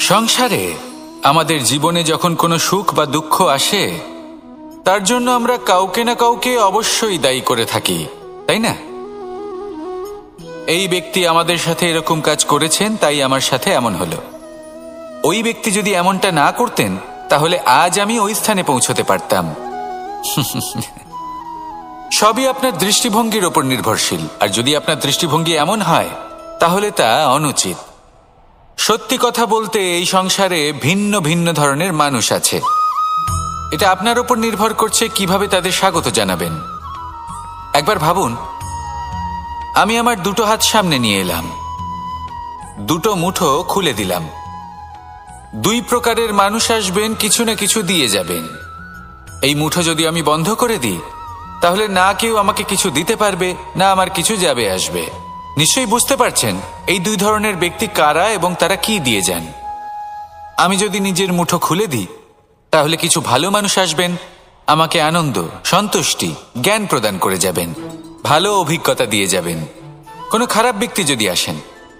সংসারে আমাদের জীবনে যখন কোনো সুখ বা দুঃখ আসে তার জন্য আমরা কাউকে না কাউকে অবশ্যই দায়ী করে থাকি, তাই না? এই ব্যক্তি আমাদের সাথে এরকম কাজ করেছেন, তাই আমার সাথে এমন হলো। ওই ব্যক্তি যদি এমনটা না করতেন তাহলে আজ আমি ওই স্থানে পৌঁছতে পারতাম। সবই আপনার দৃষ্টিভঙ্গির ওপর নির্ভরশীল, আর যদি আপনার দৃষ্টিভঙ্গি এমন হয় তাহলে তা অনুচিত। সত্যি কথা বলতে এই সংসারে ভিন্ন ভিন্ন ধরনের মানুষ আছে। এটা আপনার ওপর নির্ভর করছে কিভাবে তাদের স্বাগত জানাবেন। একবার ভাবুন, আমি আমার দুটো হাত সামনে নিয়ে এলাম, দুটো মুঠো খুলে দিলাম। দুই প্রকারের মানুষ আসবেন, কিছু না কিছু দিয়ে যাবেন। এই মুঠো যদি আমি বন্ধ করে দিই তাহলে না কেউ আমাকে কিছু দিতে পারবে, না আমার কিছু যাবে আসবে। নিশ্চয়ই বুঝতে পারছেন এই দুই ধরনের ব্যক্তি কারা এবং তারা কি দিয়ে যান। আমি যদি নিজের মুঠো খুলে দিই তাহলে কিছু ভালো মানুষ আসবেন, আমাকে আনন্দ, সন্তুষ্টি, জ্ঞান প্রদান করে যাবেন, ভালো অভিজ্ঞতা দিয়ে যাবেন। কোনো খারাপ ব্যক্তি যদি আসেন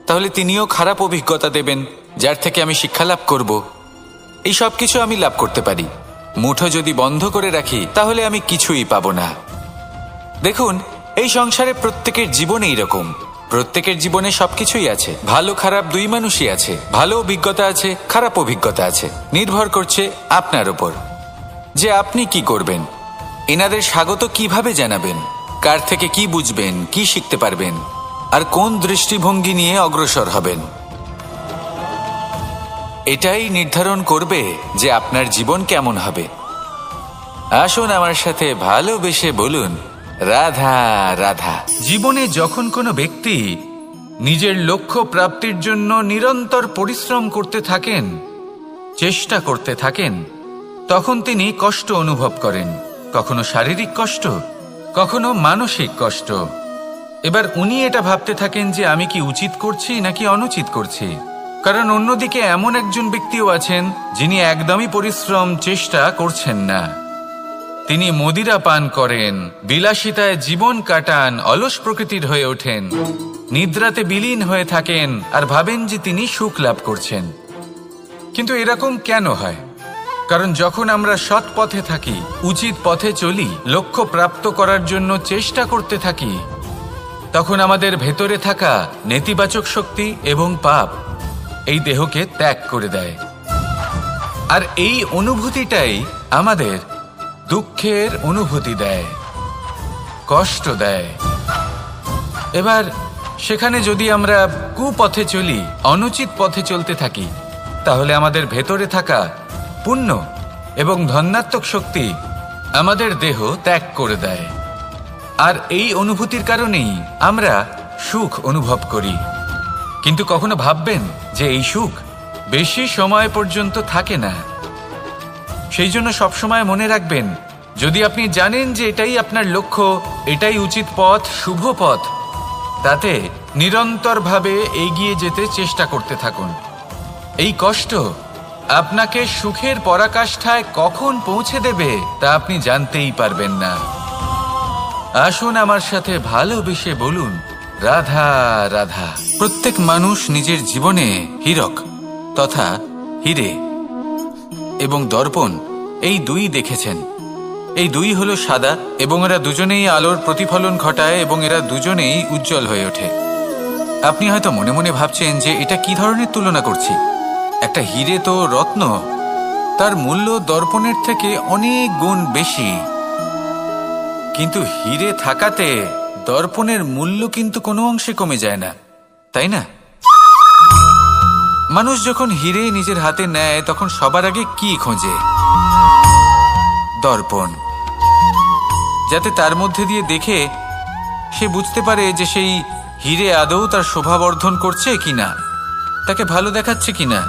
তাহলে তিনিও খারাপ অভিজ্ঞতা দেবেন, যার থেকে আমি শিক্ষা লাভ করব। এই সব কিছু আমি লাভ করতে পারি। মুঠো যদি বন্ধ করে রাখি তাহলে আমি কিছুই পাবো না। দেখুন, এই সংসারে প্রত্যেকের জীবনে এইরকম। প্রত্যেকের জীবনে সবকিছুই আছে, ভালো খারাপ দুই মানুষই আছে। ভালো অভিজ্ঞতা আছে, খারাপ অভিজ্ঞতা আছে। নির্ভর করছে আপনার উপর যে আপনি কি করবেন, এনাদের স্বাগত কিভাবে জানাবেন, কার থেকে কি বুঝবেন, কি শিখতে পারবেন, আর কোন দৃষ্টিভঙ্গি নিয়ে অগ্রসর হবেন। এটাই নির্ধারণ করবে যে আপনার জীবন কেমন হবে। আসুন আমার সাথে ভালোবেসে বলুন, রাধা রাধা। জীবনে যখন কোনো ব্যক্তি নিজের লক্ষ্য প্রাপ্তির জন্য নিরন্তর পরিশ্রম করতে থাকেন, চেষ্টা করতে থাকেন, তখন তিনি কষ্ট অনুভব করেন। কখনো শারীরিক কষ্ট, কখনো মানসিক কষ্ট। এবার উনি এটা ভাবতে থাকেন যে আমি কি উচিত করছি নাকি অনুচিত করছি। কারণ অন্যদিকে এমন একজন ব্যক্তিও আছেন যিনি একদমই পরিশ্রম, চেষ্টা করছেন না। তিনি মদিরা পান করেন, বিলাসিতায় জীবন কাটান, অলস প্রকৃতির হয়ে ওঠেন, নিদ্রাতে বিলীন হয়ে থাকেন আর ভাবেন যে তিনি সুখ লাভ করছেন। কিন্তু এরকম কেন হয়? কারণ যখন আমরা সৎ পথে থাকি, উচিত পথে চলি, লক্ষ্য প্রাপ্ত করার জন্য চেষ্টা করতে থাকি, তখন আমাদের ভেতরে থাকা নেতিবাচক শক্তি এবং পাপ এই দেহকে ত্যাগ করে দেয়। আর এই অনুভূতিটাই আমাদের দুঃখের অনুভূতি দেয়, কষ্ট দেয়। এবার সেখানে যদি আমরা কুপথে চলি, অনুচিত পথে চলতে থাকি, তাহলে আমাদের ভেতরে থাকা পুণ্য এবং ধনাত্মক শক্তি আমাদের দেহ ত্যাগ করে দেয়। আর এই অনুভূতির কারণেই আমরা সুখ অনুভব করি। কিন্তু কখনো ভাববেন যে এই সুখ বেশি সময় পর্যন্ত থাকে না। সেই জন্য সবসময় মনে রাখবেন, যদি আপনি জানেন যে এটাই আপনার লক্ষ্য, এটাই উচিত পথ, শুভ পথ, তাতে নিরন্তরভাবে এগিয়ে যেতে চেষ্টা করতে থাকুন। এই কষ্ট আপনাকে সুখের পরাকাষ্ঠায় কখন পৌঁছে দেবে তা আপনি জানতেই পারবেন না। আসুন আমার সাথে ভালোবেসে বলুন, রাধা রাধা। প্রত্যেক মানুষ নিজের জীবনে হীরক তথা হীরে এবং দর্পণ এই দুই দেখেছেন। এই দুই হলো সাদা এবং এরা দুজনেই আলোর প্রতিফলন ঘটায় এবং এরা দুজনেই উজ্জ্বল হয়ে ওঠে। আপনি হয়তো মনে মনে ভাবছেন যে এটা কি ধরনের তুলনা করছি। একটা হীরে তো রত্ন, তার মূল্য দর্পণের থেকে অনেক গুণ বেশি। কিন্তু হীরে থাকাতে দর্পণের মূল্য কিন্তু কোনো অংশে কমে যায় না, তাই না? মানুষ যখন হীরে নিজের হাতে নেয় তখন সবার আগে কি খোঁজে? দর্পণ, যাতে তার মধ্যে দিয়ে দেখে সে বুঝতে পারে যে সেই হীরে আদৌ তার শোভাবর্ধন করছে কিনা, তাকে ভালো দেখাচ্ছে কিনা,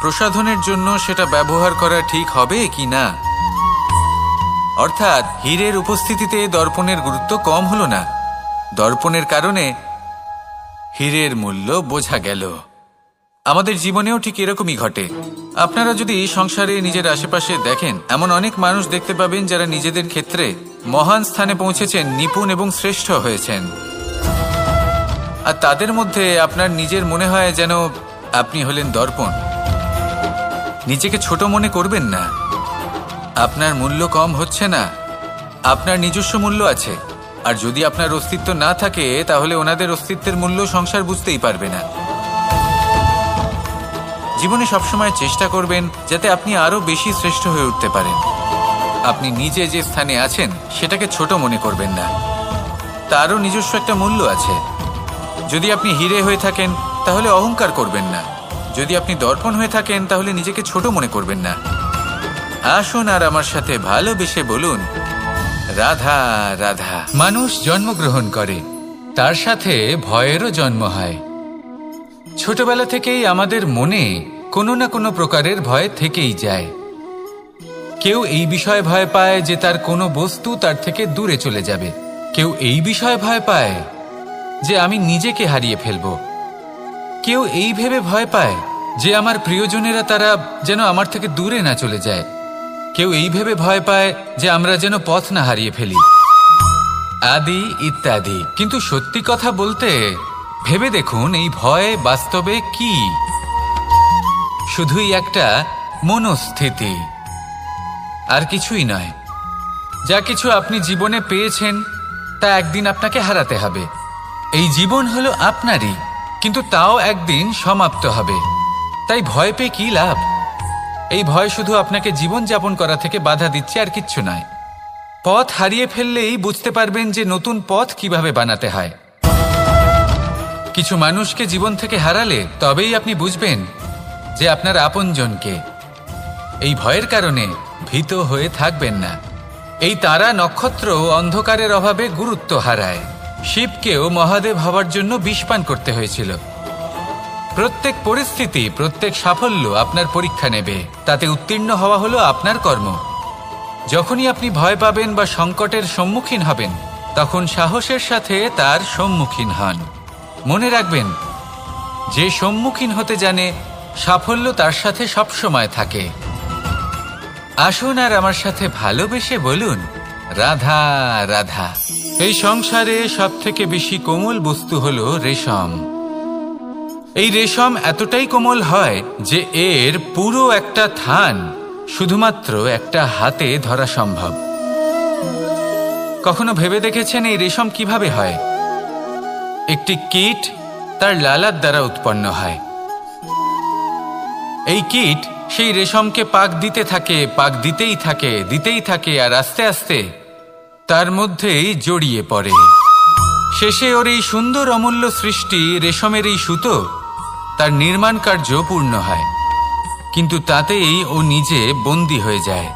প্রসাধনের জন্য সেটা ব্যবহার করা ঠিক হবে কিনা। অর্থাৎ হীরের উপস্থিতিতে দর্পণের গুরুত্ব কম হলো না। দর্পণের কারণে হীরের মূল্য বোঝা গেল। আমাদের জীবনেও ঠিক এরকমই ঘটে। আপনারা যদি সংসারে নিজের আশেপাশে দেখেন, এমন অনেক মানুষ দেখতে পাবেন যারা নিজেদের ক্ষেত্রে মহান স্থানে পৌঁছেছেন, নিপুণ এবং শ্রেষ্ঠ হয়েছেন। আর তাদের মধ্যে আপনার নিজের মনে হয় যেন আপনি হলেন দর্পণ। নিজেকে ছোট মনে করবেন না। আপনার মূল্য কম হচ্ছে না, আপনার নিজস্ব মূল্য আছে। আর যদি আপনার অস্তিত্ব না থাকে তাহলে ওনাদের অস্তিত্বের মূল্য সংসার বুঝতেই পারবে না। জীবনে সবসময় চেষ্টা করবেন যাতে আপনি আরো বেশি শ্রেষ্ঠ হয়ে উঠতে পারেন। আপনি নিজে যে স্থানে আছেন সেটাকে ছোট মনে করবেন না, তারও নিজস্ব একটা মূল্য আছে। যদি আপনি হিরে হয়ে থাকেন তাহলে অহংকার করবেন না, যদি আপনি দর্পণ হয়ে থাকেন তাহলে নিজেকে ছোট মনে করবেন না। আসুন আর আমার সাথে ভালোবেসে বলুন, রাধা রাধা। মানুষ জন্মগ্রহণ করে, তার সাথে ভয়েরও জন্ম হয়। ছোটবেলা থেকেই আমাদের মনে কোনো না কোনো প্রকারের ভয় থেকেই যায়। কেউ এই বিষয়ে ভয় পায় যে তার কোনো বস্তু তার থেকে দূরে চলে যাবে, কেউ এই বিষয়ে ভয় পায় যে আমি নিজেকে হারিয়ে ফেলব, কেউ এই ভেবে ভয় পায় যে আমার প্রিয়জনেরা তারা যেন আমার থেকে দূরে না চলে যায়, কেউ এই ভেবে ভয় পায় যে আমরা যেন পথ না হারিয়ে ফেলি, আদি ইত্যাদি। কিন্তু সত্যি কথা বলতে ভেবে দেখুন, এই ভয় বাস্তবে কি? শুধুই একটা মনস্থিতি, আর কিছুই নয়। যা কিছু আপনি জীবনে পেয়েছেন তা একদিন আপনাকে হারাতে হবে। এই জীবন হলো আপনারই, কিন্তু তাও একদিন সমাপ্ত হবে। তাই ভয় পেয়ে কি লাভ? এই ভয় শুধু আপনাকে জীবন যাপন করা থেকে বাধা দিচ্ছে, আর কিচ্ছু নয়। পথ হারিয়ে ফেললেই বুঝতে পারবেন যে নতুন পথ কিভাবে বানাতে হয়। কিছু মানুষকে জীবন থেকে হারালে তবেই আপনি বুঝবেন যে আপনার আপনজনকে। এই ভয়ের কারণে ভীত হয়ে থাকবেন না। এই তারা নক্ষত্র অন্ধকারের অভাবে গুরুত্ব হারায়। শিবকেও মহাদেব হওয়ার জন্য বিষপান করতে হয়েছিল। প্রত্যেক পরিস্থিতি, প্রত্যেক সাফল্য আপনার পরীক্ষা নেবে, তাতে উত্তীর্ণ হওয়া হলো আপনার কর্ম। যখনই আপনি ভয় পাবেন বা সংকটের সম্মুখীন হবেন, তখন সাহসের সাথে তার সম্মুখীন হন। মনে রাখবেন, যে সম্মুখীন হতে জানে সাফল্য তার সাথে সবসময় থাকে। আসুন আর আমার সাথে ভালোবেসে বলুন, রাধা রাধা। এই সংসারে সবথেকে বেশি কোমল বস্তু হলো রেশম। এই রেশম এতটাই কোমল হয় যে এর পুরো একটা থান শুধুমাত্র একটা হাতে ধরা সম্ভব। কখনো ভেবে দেখেছেন এই রেশম কিভাবে হয়? একটি কীট তার লালার দ্বারা উৎপন্ন হয়। এই কীট সেই রেশমকে পাক দিতে থাকে, পাক দিতেই থাকে, আর আস্তে আস্তে তার মধ্যেই জড়িয়ে পড়ে। শেষে ওর এই সুন্দর অমূল্য সৃষ্টি রেশমের এই সুতো, তার নির্মাণ কার্য পূর্ণ হয়। কিন্তু তাতেই ও নিজে বন্দী হয়ে যায়।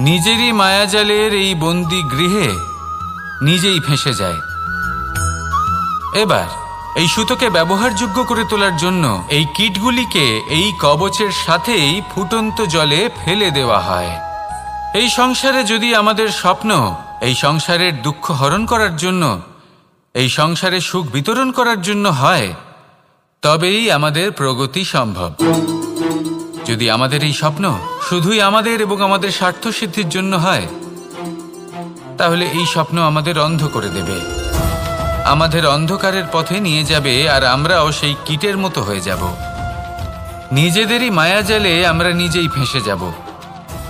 নিজেরই মায়াজালের এই বন্দী গৃহে নিজেই ফেঁসে যায়। এবার এই সুতোকে ব্যবহারযোগ্য করে তোলার জন্য এই কীটগুলিকে এই কবচের সাথেই ফুটন্ত জলে ফেলে দেওয়া হয়। এই সংসারে যদি আমাদের স্বপ্ন এই সংসারের দুঃখ হরণ করার জন্য, এই সংসারে সুখ বিতরণ করার জন্য হয়, তবেই আমাদের প্রগতি সম্ভব। যদি আমাদের এই স্বপ্ন শুধুই আমাদের এবং আমাদের স্বার্থ সিদ্ধির জন্য হয়, তাহলে এই স্বপ্ন আমাদের অন্ধ করে দেবে, আমাদের অন্ধকারের পথে নিয়ে যাবে, আর আমরাও সেই কীটের মতো হয়ে যাব। নিজেদেরই মায়াজালে আমরা নিজেই ফেঁসে যাব,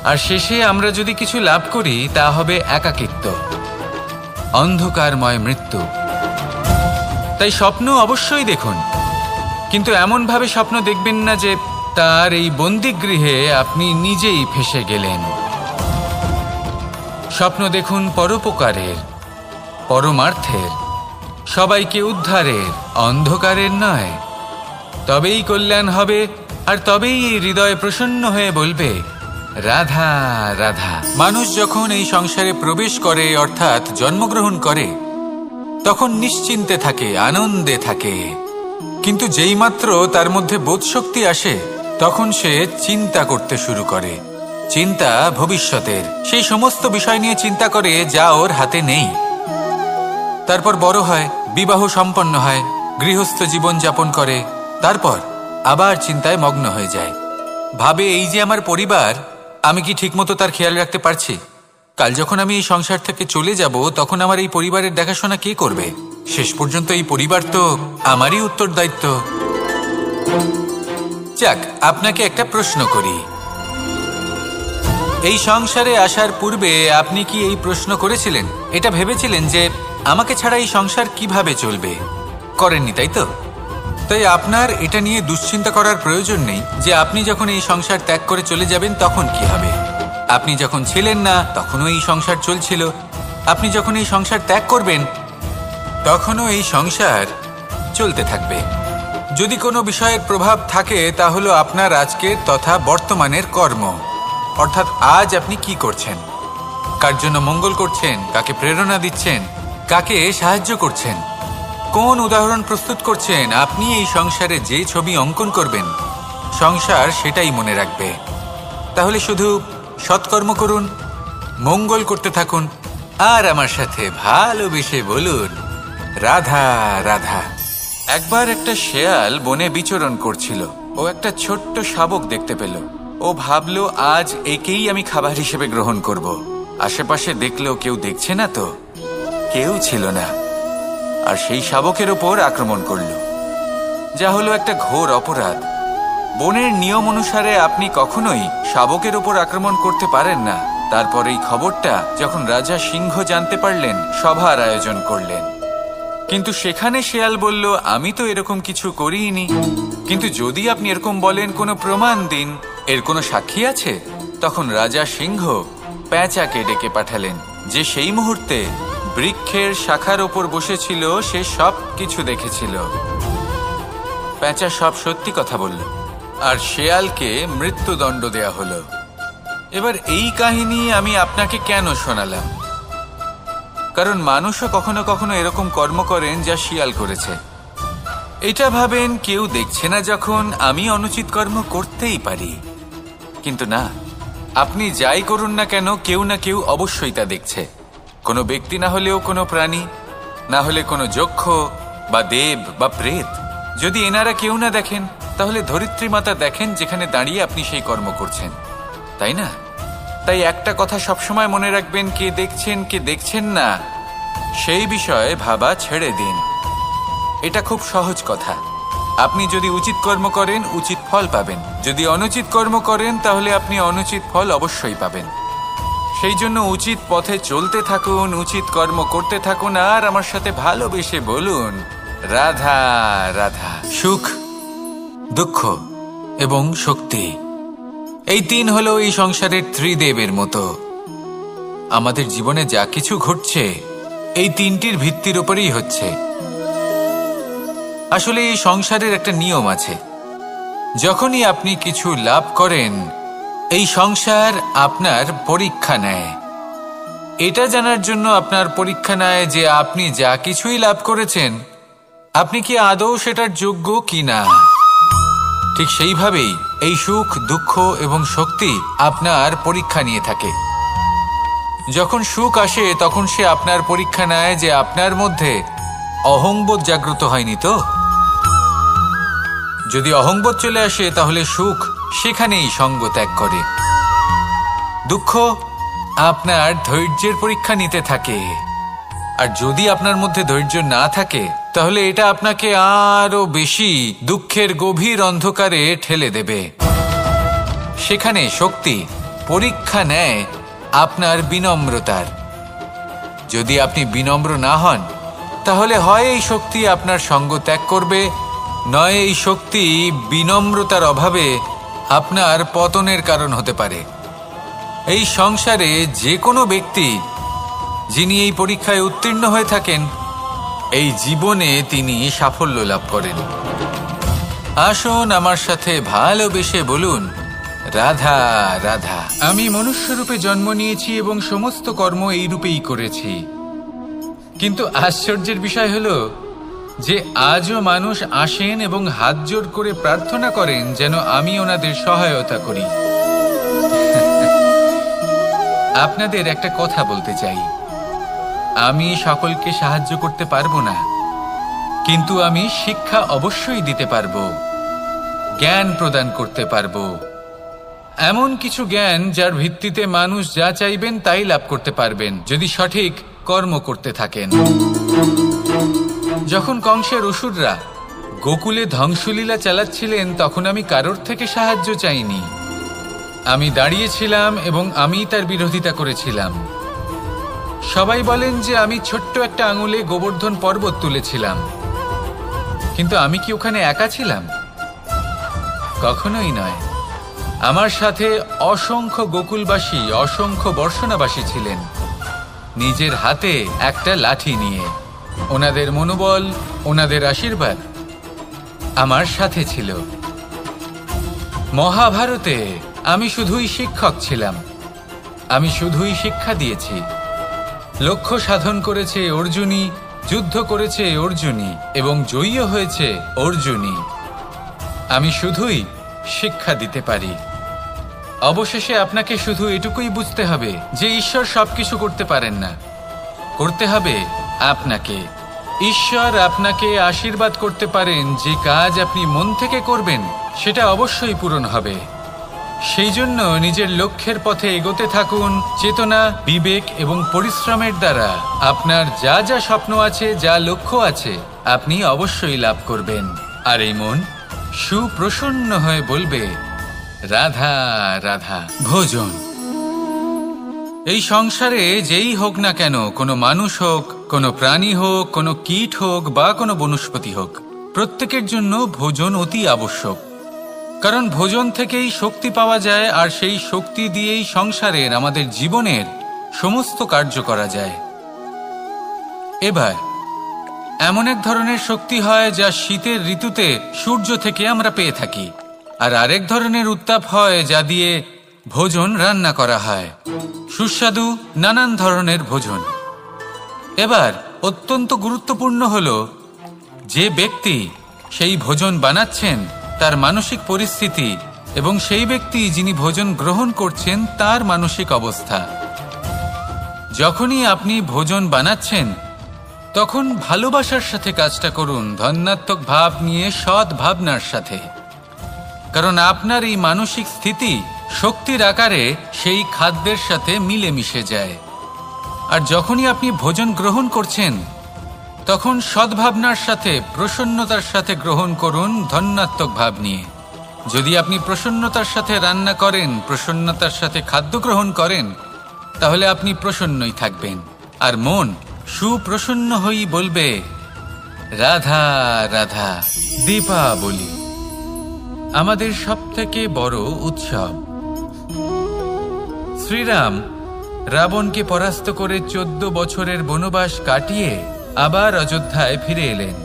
আর শেষে আমরা যদি কিছু লাভ করি তা হবে একাকিত্ব, অন্ধকারময় মৃত্যু। তাই স্বপ্ন অবশ্যই দেখুন, কিন্তু এমনভাবে স্বপ্ন দেখবেন না যে তার এই বন্দিগৃহে আপনি নিজেই ফেঁসে গেলেন। স্বপ্ন দেখুন পরোপকারের, পরমার্থের, সবাইকে উদ্ধারের, অন্ধকারের নয়। তবেই কল্যাণ হবে, আর তবেই এই হৃদয় প্রসন্ন হয়ে বলবে, রাধা রাধা। মানুষ যখন এই সংসারে প্রবেশ করে, অর্থাৎ জন্মগ্রহণ করে, তখন নিশ্চিন্তে থাকে, আনন্দে থাকে। কিন্তু যেইমাত্র তার মধ্যে বোধশক্তি আসে, তখন সে চিন্তা করতে শুরু করে। চিন্তা ভবিষ্যতের, সেই সমস্ত বিষয় নিয়ে চিন্তা করে যা ওর হাতে নেই। তারপর বড় হয়, বিবাহ সম্পন্ন হয়, গৃহস্থ জীবন যাপন করে, তারপর আবার চিন্তায় মগ্ন হয়ে যায়। ভাবে, এই যে আমার পরিবার, আমি কি ঠিকমতো তার খেয়াল রাখতে পারছি? কাল যখন আমি এই সংসার থেকে চলে যাব, তখন আমার এই পরিবারের দেখাশোনা কে করবে? শেষ পর্যন্ত এই পরিবার তো আমারই উত্তরদায়িত্ব। যাক, আপনাকে একটা প্রশ্ন করি। এই সংসারে আসার পূর্বে আপনি কি এই প্রশ্ন করেছিলেন, এটা ভেবেছিলেন যে আমাকে ছাড়া এই সংসার কিভাবে চলবে? করেননি, তাই তো? তাই আপনার এটা নিয়ে দুশ্চিন্তা করার প্রয়োজন নেই যে আপনি যখন এই সংসার ত্যাগ করে চলে যাবেন তখন কি হবে। আপনি যখন ছিলেন না তখনও এই সংসার চলছিল, আপনি যখন এই সংসার ত্যাগ করবেন তখনও এই সংসার চলতে থাকবে। যদি কোনো বিষয়ের প্রভাব থাকে তা হলো আপনার আজকের তথা বর্তমানের কর্ম, অর্থাৎ আজ আপনি কি করছেন, কার জন্য মঙ্গল করছেন, কাকে প্রেরণা দিচ্ছেন, কাকে সাহায্য করছেন, কোন উদাহরণ প্রস্তুত করছেন। আপনি এই সংসারে যে ছবি অঙ্কন করবেন সংসার সেটাই মনে রাখবে। তাহলে শুধু সৎকর্ম করুন, মঙ্গল করতে থাকুন, আর আমার সাথে ভালোবেসে বলুন রাধা রাধা। একবার একটা শেয়াল বনে বিচরণ করছিল। ও একটা ছোট্ট শাবক দেখতে পেল। ও ভাবলো আজ একেই আমি খাবার হিসেবে গ্রহণ করব। আশেপাশে দেখলো কেউ দেখছে না, তো কেউ ছিল না, আর সেই শাবকের ওপর আক্রমণ করল, যা হলো একটা ঘোর অপরাধ। বনের নিয়ম অনুসারে আপনি কখনোই শাবকের ওপর আক্রমণ করতে পারেন না। তারপর এই খবরটা যখন রাজা সিংহ জানতে পারলেন, সভার আয়োজন করলেন। কিন্তু সেখানে শেয়াল বলল, আমি তো এরকম কিছু করিনি। কিন্তু যদি আপনি এরকম বলেন, কোনো প্রমাণ দিন, এর কোনো সাক্ষী আছে? তখন রাজা সিংহ পেঁচাকে ডেকে পাঠালেন, যে সেই মুহূর্তে বৃক্ষের শাখার ওপর বসেছিল, সে সব কিছু দেখেছিল। পেঁচা সব সত্যি কথা বলল, আর শেয়ালকে মৃত্যুদণ্ড দেয়া হলো। এবার এই কাহিনী আমি আপনাকে কেন শোনালাম? কারণ মানুষও কখনো কখনো এরকম কর্ম করেন যা শিয়াল করেছে। এটা ভাবেন কেউ দেখছে না, যখন আমি অনুচিত কর্ম করতেই পারি। কিন্তু না, আপনি যাই করুন না কেন, কেউ না কেউ অবশ্যই তা দেখছে। কোনো ব্যক্তি না হলেও কোনো প্রাণী, না হলে কোনো যক্ষ বা দেব বা প্রেত। যদি এনারা কেউ না দেখেন, তাহলে ধরিত্রী মাতা দেখেন, যেখানে দাঁড়িয়ে আপনি সেই কর্ম করছেন, তাই না? তাই একটা কথা সবসময় মনে রাখবেন, কে দেখছেন কে দেখছেন না সেই বিষয়ে ভাবা ছেড়ে দিন। এটা খুব সহজ কথা। আপনি যদি উচিত কর্ম করেন, উচিত ফল পাবেন। যদি অনুচিত কর্ম করেন, তাহলে আপনি অনুচিত ফল অবশ্যই পাবেন। সেই জন্য উচিত পথে চলতে থাকুন, উচিত কর্ম করতে থাকুন, আর আমার সাথে ভালোবেসে বলুন রাধা রাধা। সুখ, দুঃখ এবং শক্তি, এই তিন হলো এই সংসারের ত্রিদেবের মতো। আমাদের জীবনে যা কিছু ঘটছে এই তিনটির ভিত্তির উপরেই হচ্ছে। আসলে এই সংসারের একটা নিয়ম আছে, যখনই আপনি কিছু লাভ করেন, এই সংসার আপনার পরীক্ষা নেয়। এটা জানার জন্য আপনার পরীক্ষা নেয় যে আপনি যা কিছুই লাভ করেছেন, আপনি কি আদৌ সেটার যোগ্য কি না। ঠিক সেইভাবেই এই সুখ, দুঃখ এবং শক্তি আপনার পরীক্ষা নিয়ে থাকে। যখন সুখ আসে, তখন সে আপনার পরীক্ষা নেয় যে আপনার মধ্যে অহংবোধ জাগ্রত হয়নি তো। যদি অহংবোধ চলে আসে, তাহলে সুখ সেখানেই সঙ্গ ত্যাগ করে। দুঃখ আপনার ধৈর্যের পরীক্ষা নিতে থাকে, আর যদি আপনার মধ্যে ধৈর্য না থাকে, তাহলে এটা আপনাকে আরো বেশি দুঃখের গভীর অন্ধকারে ঠেলে দেবে। সেখানে শক্তি পরীক্ষা নেয় আপনার বিনম্রতার। যদি আপনি বিনম্র না হন, তাহলে হয় এই শক্তি আপনার সঙ্গ ত্যাগ করবে, নয় এই শক্তি বিনম্রতার অভাবে আপনার পতনের কারণ হতে পারে। এই সংসারে যে কোনো ব্যক্তি যিনি এই পরীক্ষায় উত্তীর্ণ হয়ে থাকেন, এই জীবনে তিনি সাফল্য লাভ করেন। আসুন আমার সাথে ভালোবেসে বলুন রাধা রাধা। আমি মনুষ্যরূপে জন্ম নিয়েছি এবং সমস্ত কর্ম এই রূপেই করেছি। কিন্তু আশ্চর্যের বিষয় হলো যে আজও মানুষ আসেন এবং হাত জোড় করে প্রার্থনা করেন যেন আমি ওনাদের সহায়তা করি। আপনাদের একটা কথা বলতে চাই, আমি সকলকে সাহায্য করতে পারবো না, কিন্তু আমি শিক্ষা অবশ্যই দিতে পারবো, জ্ঞান প্রদান করতে পারবো। এমন কিছু জ্ঞান যার ভিত্তিতে মানুষ যা চাইবেন তাই লাভ করতে পারবেন, যদি সঠিক কর্ম করতে থাকেন। যখন কংসের অসুররা গোকুলে ধ্বংসলীলা চালাচ্ছিলেন তখন আমি কারোর থেকে সাহায্য চাইনি। আমি দাঁড়িয়েছিলাম এবং আমি তার বিরোধিতা করেছিলাম। সবাই বলেন যে আমি ছোট্ট একটা আঙুলে গোবর্ধন পর্বত তুলেছিলাম, কিন্তু আমি কি ওখানে একা ছিলাম? কখনোই নয়। আমার সাথে অসংখ্য গোকুলবাসী, অসংখ্য বর্ষণাবাসী ছিলেন, নিজের হাতে একটা লাঠি নিয়ে। ওনাদের মনোবল, ওনাদের আশীর্বাদ আমার সাথে ছিল। মহাভারতে আমি শুধুই শিক্ষক ছিলাম, আমি শুধুই শিক্ষা দিয়েছি। লক্ষ্য সাধন করেছে অর্জুনই, যুদ্ধ করেছে অর্জুনই এবং জয়ীও হয়েছে অর্জুনই। আমি শুধুই শিক্ষা দিতে পারি। অবশেষে আপনাকে শুধু এটুকুই বুঝতে হবে যে ঈশ্বর সবকিছু করতে পারেন না, করতে হবে আপনাকে। ঈশ্বর আপনাকে আশীর্বাদ করতে পারেন যে কাজ আপনি মন থেকে করবেন সেটা অবশ্যই পূরণ হবে। সেই জন্য নিজের লক্ষ্যের পথে এগোতে থাকুন। চেতনা, বিবেক এবং পরিশ্রমের দ্বারা আপনার যা যা স্বপ্ন আছে, যা লক্ষ্য আছে, আপনি অবশ্যই লাভ করবেন। আর এই মন সুপ্রসন্ন হয়ে বলবে, রাধা রাধা। ভোজন। এই সংসারে যেই হোক না কেন, কোনো মানুষ হোক, কোনো প্রাণী হোক, কোনো কীট হোক বা কোনো বনস্পতি হোক, প্রত্যেকের জন্য ভোজন অতি আবশ্যক। কারণ ভোজন থেকেই শক্তি পাওয়া যায়, আর সেই শক্তি দিয়েই সংসারের, আমাদের জীবনের সমস্ত কার্য করা যায়। এবার এমন এক ধরনের শক্তি হয় যা শীতের ঋতুতে সূর্য থেকে আমরা পেয়ে থাকি, আর আরেক ধরনের উত্তাপ হয় যা দিয়ে ভোজন রান্না করা হয়, সুস্বাদু নানান ধরনের ভোজন। এবার অত্যন্ত গুরুত্বপূর্ণ হলো যে ব্যক্তি সেই ভোজন বানাচ্ছেন তার মানসিক পরিস্থিতি এবং সেই ব্যক্তি যিনি ভোজন গ্রহণ করছেন তার মানসিক অবস্থা। যখনই আপনি ভোজন বানাচ্ছেন তখন ভালোবাসার সাথে কাজটা করুন, ধন্যাত্মক ভাব নিয়ে, সৎ ভাবনার সাথে। কারণ আপনার এই মানসিক স্থিতি শক্তির আকারে সেই খাদ্যের সাথে মিলেমিশে যায়। আর যখনই আপনি ভোজন গ্রহণ করছেন তখন সদ্ভাবনার সাথে, প্রসন্নতার সাথে গ্রহণ করুন, ধন্যাত্মক ভাব নিয়ে। যদি আপনি প্রসন্নতার সাথে রান্না করেন, প্রসন্নতার সাথে খাদ্য গ্রহণ করেন, তাহলে আপনি প্রসন্নই থাকবেন। আর মন সুপ্রসন্ন হয়েই বলবে, রাধা রাধা। দীপাবলি আমাদের সবথেকে বড় উৎসব। শ্রীরাম রাবণকে পরাস্ত করে 14 বছরের বনবাস কাটিয়ে আবার অযোধ্যায় ফিরে এলেন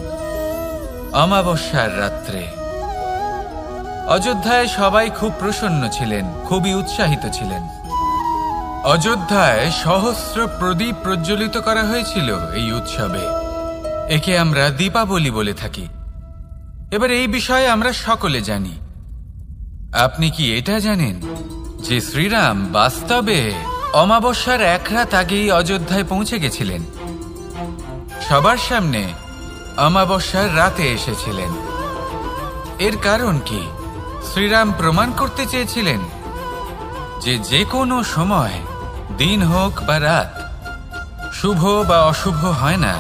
অমাবস্যার রাত্রে। অযোধ্যায় সবাই খুব প্রসন্ন ছিলেন, খুবই উৎসাহিত ছিলেন। অযোধ্যায় সহস্র প্রদীপ প্রজ্বলিত করা হয়েছিল এই উৎসবে। একে আমরা দীপাবলি বলে থাকি। এবার এই বিষয়ে আমরা সকলে জানি। আপনি কি এটা জানেন যে শ্রীরাম বাস্তবে অমাবস্যার এক রাত আগেই অযোধ্যায় পৌঁছে গেছিলেন? সবার সামনে অমাবস্যার রাতে এসেছিলেন। এর কারণ কি? শ্রীরাম প্রমাণ করতে চেয়েছিলেন যে যে কোনো সময়, দিন হোক বা রাত, শুভ বা অশুভ হয় না।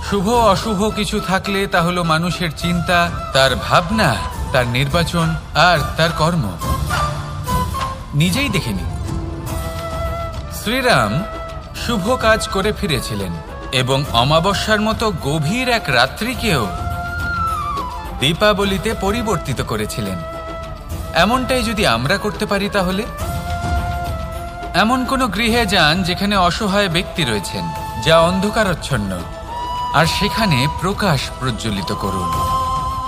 শুভ অশুভ কিছু থাকলে তা হলো মানুষের চিন্তা, তার ভাবনা, তার নির্বাচন আর তার কর্ম। নিজেই দেখে নিন, শ্রীরাম শুভ কাজ করে ফিরেছিলেন এবং অমাবস্যার মতো গভীর এক রাত্রিকেও দীপাবলিতে পরিবর্তিত করেছিলেন। এমনটাই যদি আমরা করতে পারি, তাহলে এমন কোনো গৃহে যান যেখানে অসহায় ব্যক্তি রয়েছেন, যা অন্ধকারাচ্ছন্ন, আর সেখানে প্রকাশ প্রজ্বলিত করুন।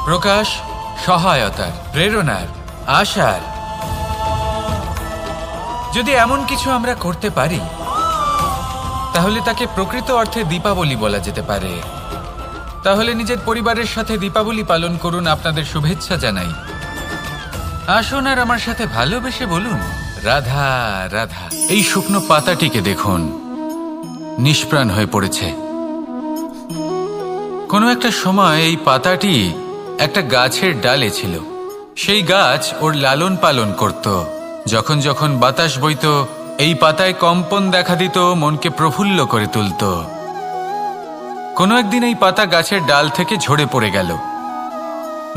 প্রকাশ সহায়তার, প্রেরণার, আশার। যদি এমন কিছু আমরা করতে পারি তাহলে তাকে প্রকৃত অর্থে দীপাবলি বলা যেতে পারে। তাহলে নিজের পরিবারের সাথে দীপাবলি পালন করুন। আপনাদের শুভেচ্ছা জানাই। আসুন আর আমার সাথে ভালোবেসে বলুন, রাধা রাধা। এই শুকনো পাতাটিকে দেখুন, নিষ্প্রাণ হয়ে পড়েছে। কোনো একটা সময় এই পাতাটি একটা গাছের ডালে ছিল। সেই গাছ ওর লালন পালন করত। যখন যখন বাতাস বইত, এই পাতায় কম্পন দেখা দিত, মনকে প্রফুল্ল করে তুলত। কোনো একদিন এই পাতা গাছের ডাল থেকে ঝরে পড়ে গেল।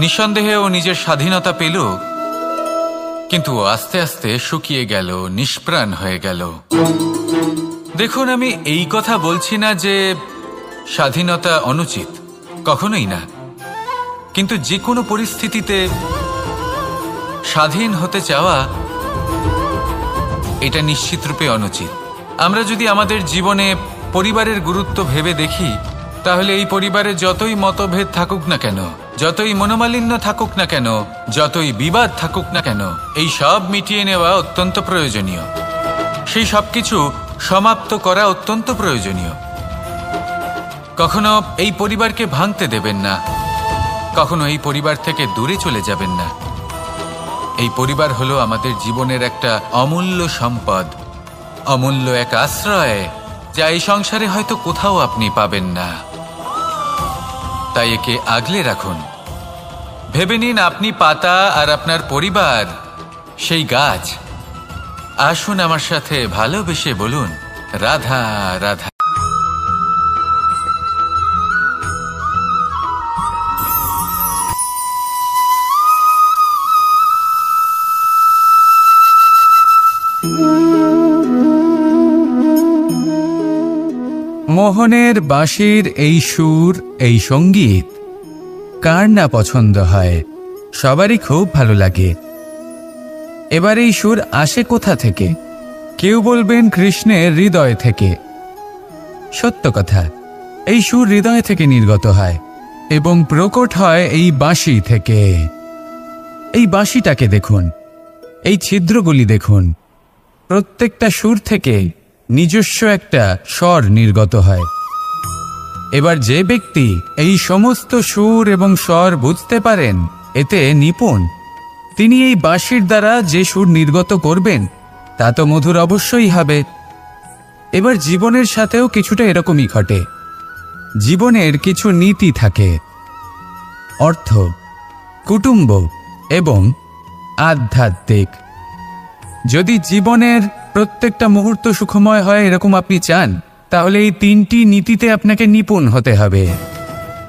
নিঃসন্দেহে ও নিজের স্বাধীনতা পেল, কিন্তু আস্তে আস্তে শুকিয়ে গেল, নিষ্প্রাণ হয়ে গেল। দেখুন, আমি এই কথা বলছি না যে স্বাধীনতা অনুচিত, কখনোই না। কিন্তু যে কোনো পরিস্থিতিতে স্বাধীন হতে চাওয়া এটা নিশ্চিতরূপে অনুচিত। আমরা যদি আমাদের জীবনে পরিবারের গুরুত্ব ভেবে দেখি, তাহলে এই পরিবারে যতই মতভেদ থাকুক না কেন, যতই মনোমালিন্য থাকুক না কেন, যতই বিবাদ থাকুক না কেন, এই সব মিটিয়ে নেওয়া অত্যন্ত প্রয়োজনীয়। সেই সব কিছু সমাপ্ত করা অত্যন্ত প্রয়োজনীয়। কখনো এই পরিবারকে ভাঙতে দেবেন না, কখনো এই পরিবার থেকে দূরে চলে যাবেন না। এই পরিবার হলো আমাদের জীবনের একটা অমূল্য সম্পদ, অমূল্য এক আশ্রয়, যা এই সংসারে হয়তো কোথাও আপনি পাবেন না। তাই একে আগলে রাখুন। ভেবে নিন আপনি পাতা আর আপনার পরিবার সেই গাছ। আসুন আমার সাথে ভালোবেসে বলুন, রাধা রাধা। মোহনের বাঁশির এই সুর, এই সঙ্গীত কার না পছন্দ হয়, সবারই খুব ভালো লাগে। এবার এই সুর আসে কোথা থেকে? কেউ বলবেন কৃষ্ণের হৃদয় থেকে। সত্য কথা, এই সুর হৃদয় থেকে নির্গত হয় এবং প্রকট হয় এই বাঁশি থেকে। এই বাঁশিটাকে দেখুন, এই ছিদ্রগুলি দেখুন, প্রত্যেকটা সুর থেকে নিজস্ব একটা স্বর নির্গত হয়। এবার যে ব্যক্তি এই সমস্ত সুর এবং স্বর বুঝতে পারেন, এতে নিপুণ, তিনি এই বাঁশির দ্বারা যে সুর নির্গত করবেন তা তো মধুর অবশ্যই হবে। এবার জীবনের সাথেও কিছুটা এরকমই ঘটে। জীবনের কিছু নীতি থাকে, অর্থ, কুটুম্ব এবং আধ্যাত্মিক। যদি জীবনের প্রত্যেকটা মুহূর্ত সুখময় হয় এরকম আপনি চান, তাহলে এই তিনটি নীতিতে আপনাকে নিপুণ হতে হবে।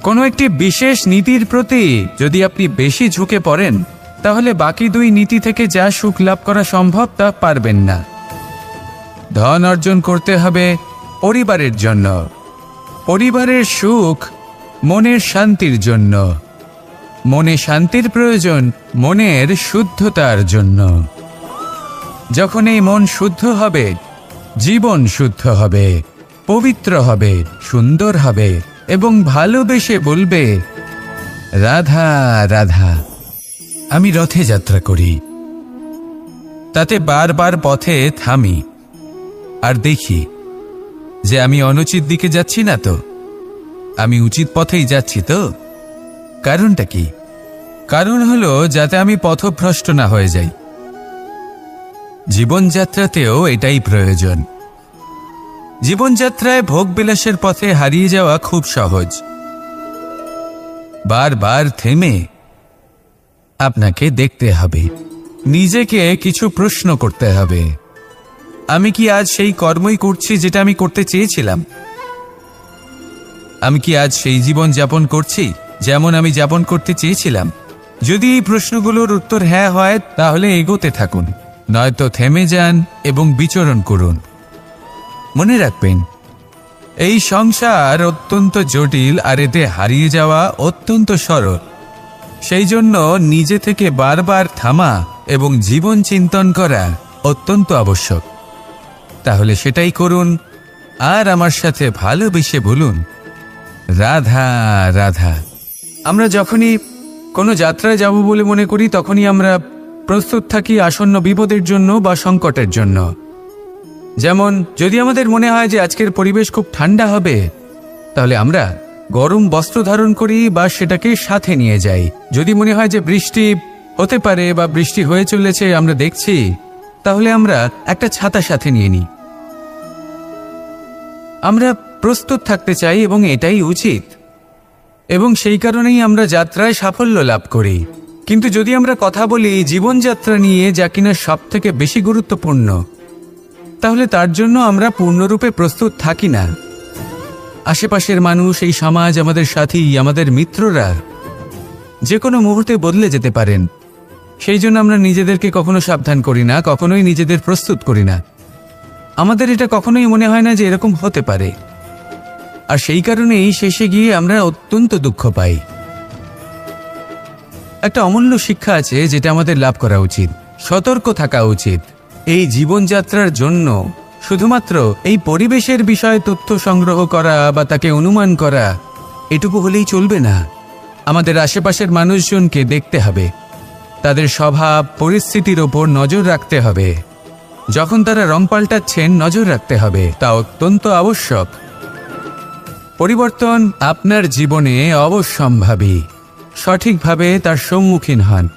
কোনো একটি বিশেষ নীতির প্রতি যদি আপনি বেশি ঝুঁকে পড়েন, তাহলে বাকি দুই নীতি থেকে যা সুখ লাভ করা সম্ভব তা পারবেন না। ধন অর্জন করতে হবে পরিবারের জন্য, পরিবারের সুখ মনের শান্তির জন্য, মনে শান্তির প্রয়োজন মনের শুদ্ধতার জন্য। যখন এই মন শুদ্ধ হবে, জীবন শুদ্ধ হবে, পবিত্র হবে, সুন্দর হবে এবং ভালোবেসে বলবে, রাধা রাধা। আমি রথে যাত্রা করি, তাতে বারবার পথে থামি আর দেখি যে আমি অনুচিত দিকে যাচ্ছি না তো, আমি উচিত পথেই যাচ্ছি তো। কারণটা কি? কারণ হলো যাতে আমি পথভ্রষ্ট না হয়ে যাই। জীবনযাত্রাতেও এটাই প্রয়োজন। জীবনযাত্রায় ভোগবিলাসের পথে হারিয়ে যাওয়া খুব সহজ। বারবার থেমে আপনাকে দেখতে হবে, নিজেকে কিছু প্রশ্ন করতে হবে। আমি কি আজ সেই কর্মই করছি যেটা আমি করতে চেয়েছিলাম? আমি কি আজ সেই জীবন যাপন করছি যেমন আমি যাপন করতে চেয়েছিলাম? যদি এই প্রশ্নগুলোর উত্তর হ্যাঁ হয়, তাহলে এগোতে থাকুন, নয়তো থেমে যান এবং বিচরণ করুন। মনে রাখবেন, এই সংসার অত্যন্ত জটিল আর এতে হারিয়ে যাওয়া অত্যন্ত সরল। সেই জন্য নিজে থেকে বারবার থামা এবং জীবন চিন্তন করা অত্যন্ত আবশ্যক। তাহলে সেটাই করুন আর আমার সাথে ভালোবেসে বলুন, রাধা রাধা। আমরা যখনই কোনো যাত্রায় যাব বলে মনে করি, তখনই আমরা প্রস্তুত থাকি আসন্ন বিপদের জন্য বা সংকটের জন্য। যেমন যদি আমাদের মনে হয় যে আজকের পরিবেশ খুব ঠান্ডা হবে, তাহলে আমরা গরম বস্ত্র ধারণ করি বা সেটাকে সাথে নিয়ে যাই। যদি মনে হয় যে বৃষ্টি হতে পারে বা বৃষ্টি হয়ে চলেছে, আমরা দেখছি, তাহলে আমরা একটা ছাতা সাথে নিয়ে নিই। আমরা প্রস্তুত থাকতে চাই এবং এটাই উচিত, এবং সেই কারণেই আমরা যাত্রায় সাফল্য লাভ করি। কিন্তু যদি আমরা কথা বলি জীবনযাত্রা নিয়ে, যা কিনা সব থেকে বেশি গুরুত্বপূর্ণ, তাহলে তার জন্য আমরা পূর্ণরূপে প্রস্তুত থাকি না। আশেপাশের মানুষ, এই সমাজ, আমাদের সাথী, আমাদের মিত্ররা যে কোনো মুহূর্তে বদলে যেতে পারেন। সেই জন্য আমরা নিজেদেরকে কখনো সাবধান করি না, কখনোই নিজেদের প্রস্তুত করি না। আমাদের এটা কখনোই মনে হয় না যে এরকম হতে পারে, আর সেই কারণেই শেষে গিয়ে আমরা অত্যন্ত দুঃখ পাই। একটা অমূল্য শিক্ষা আছে যেটা আমাদের লাভ করা উচিত, সতর্ক থাকা উচিত। এই জীবনযাত্রার জন্য শুধুমাত্র এই পরিবেশের বিষয়ে তথ্য সংগ্রহ করা বা তাকে অনুমান করা এটুকু হলেই চলবে না। আমাদের আশেপাশের মানুষজনকে দেখতে হবে, তাদের স্বভাব পরিস্থিতির ওপর নজর রাখতে হবে। যখন তারা রং পাল্টাচ্ছেন নজর রাখতে হবে, তা অত্যন্ত আবশ্যক। পরিবর্তন আপনার জীবনে অবশ্যম্ভাবী, সঠিকভাবে তার সম্মুখীন হন।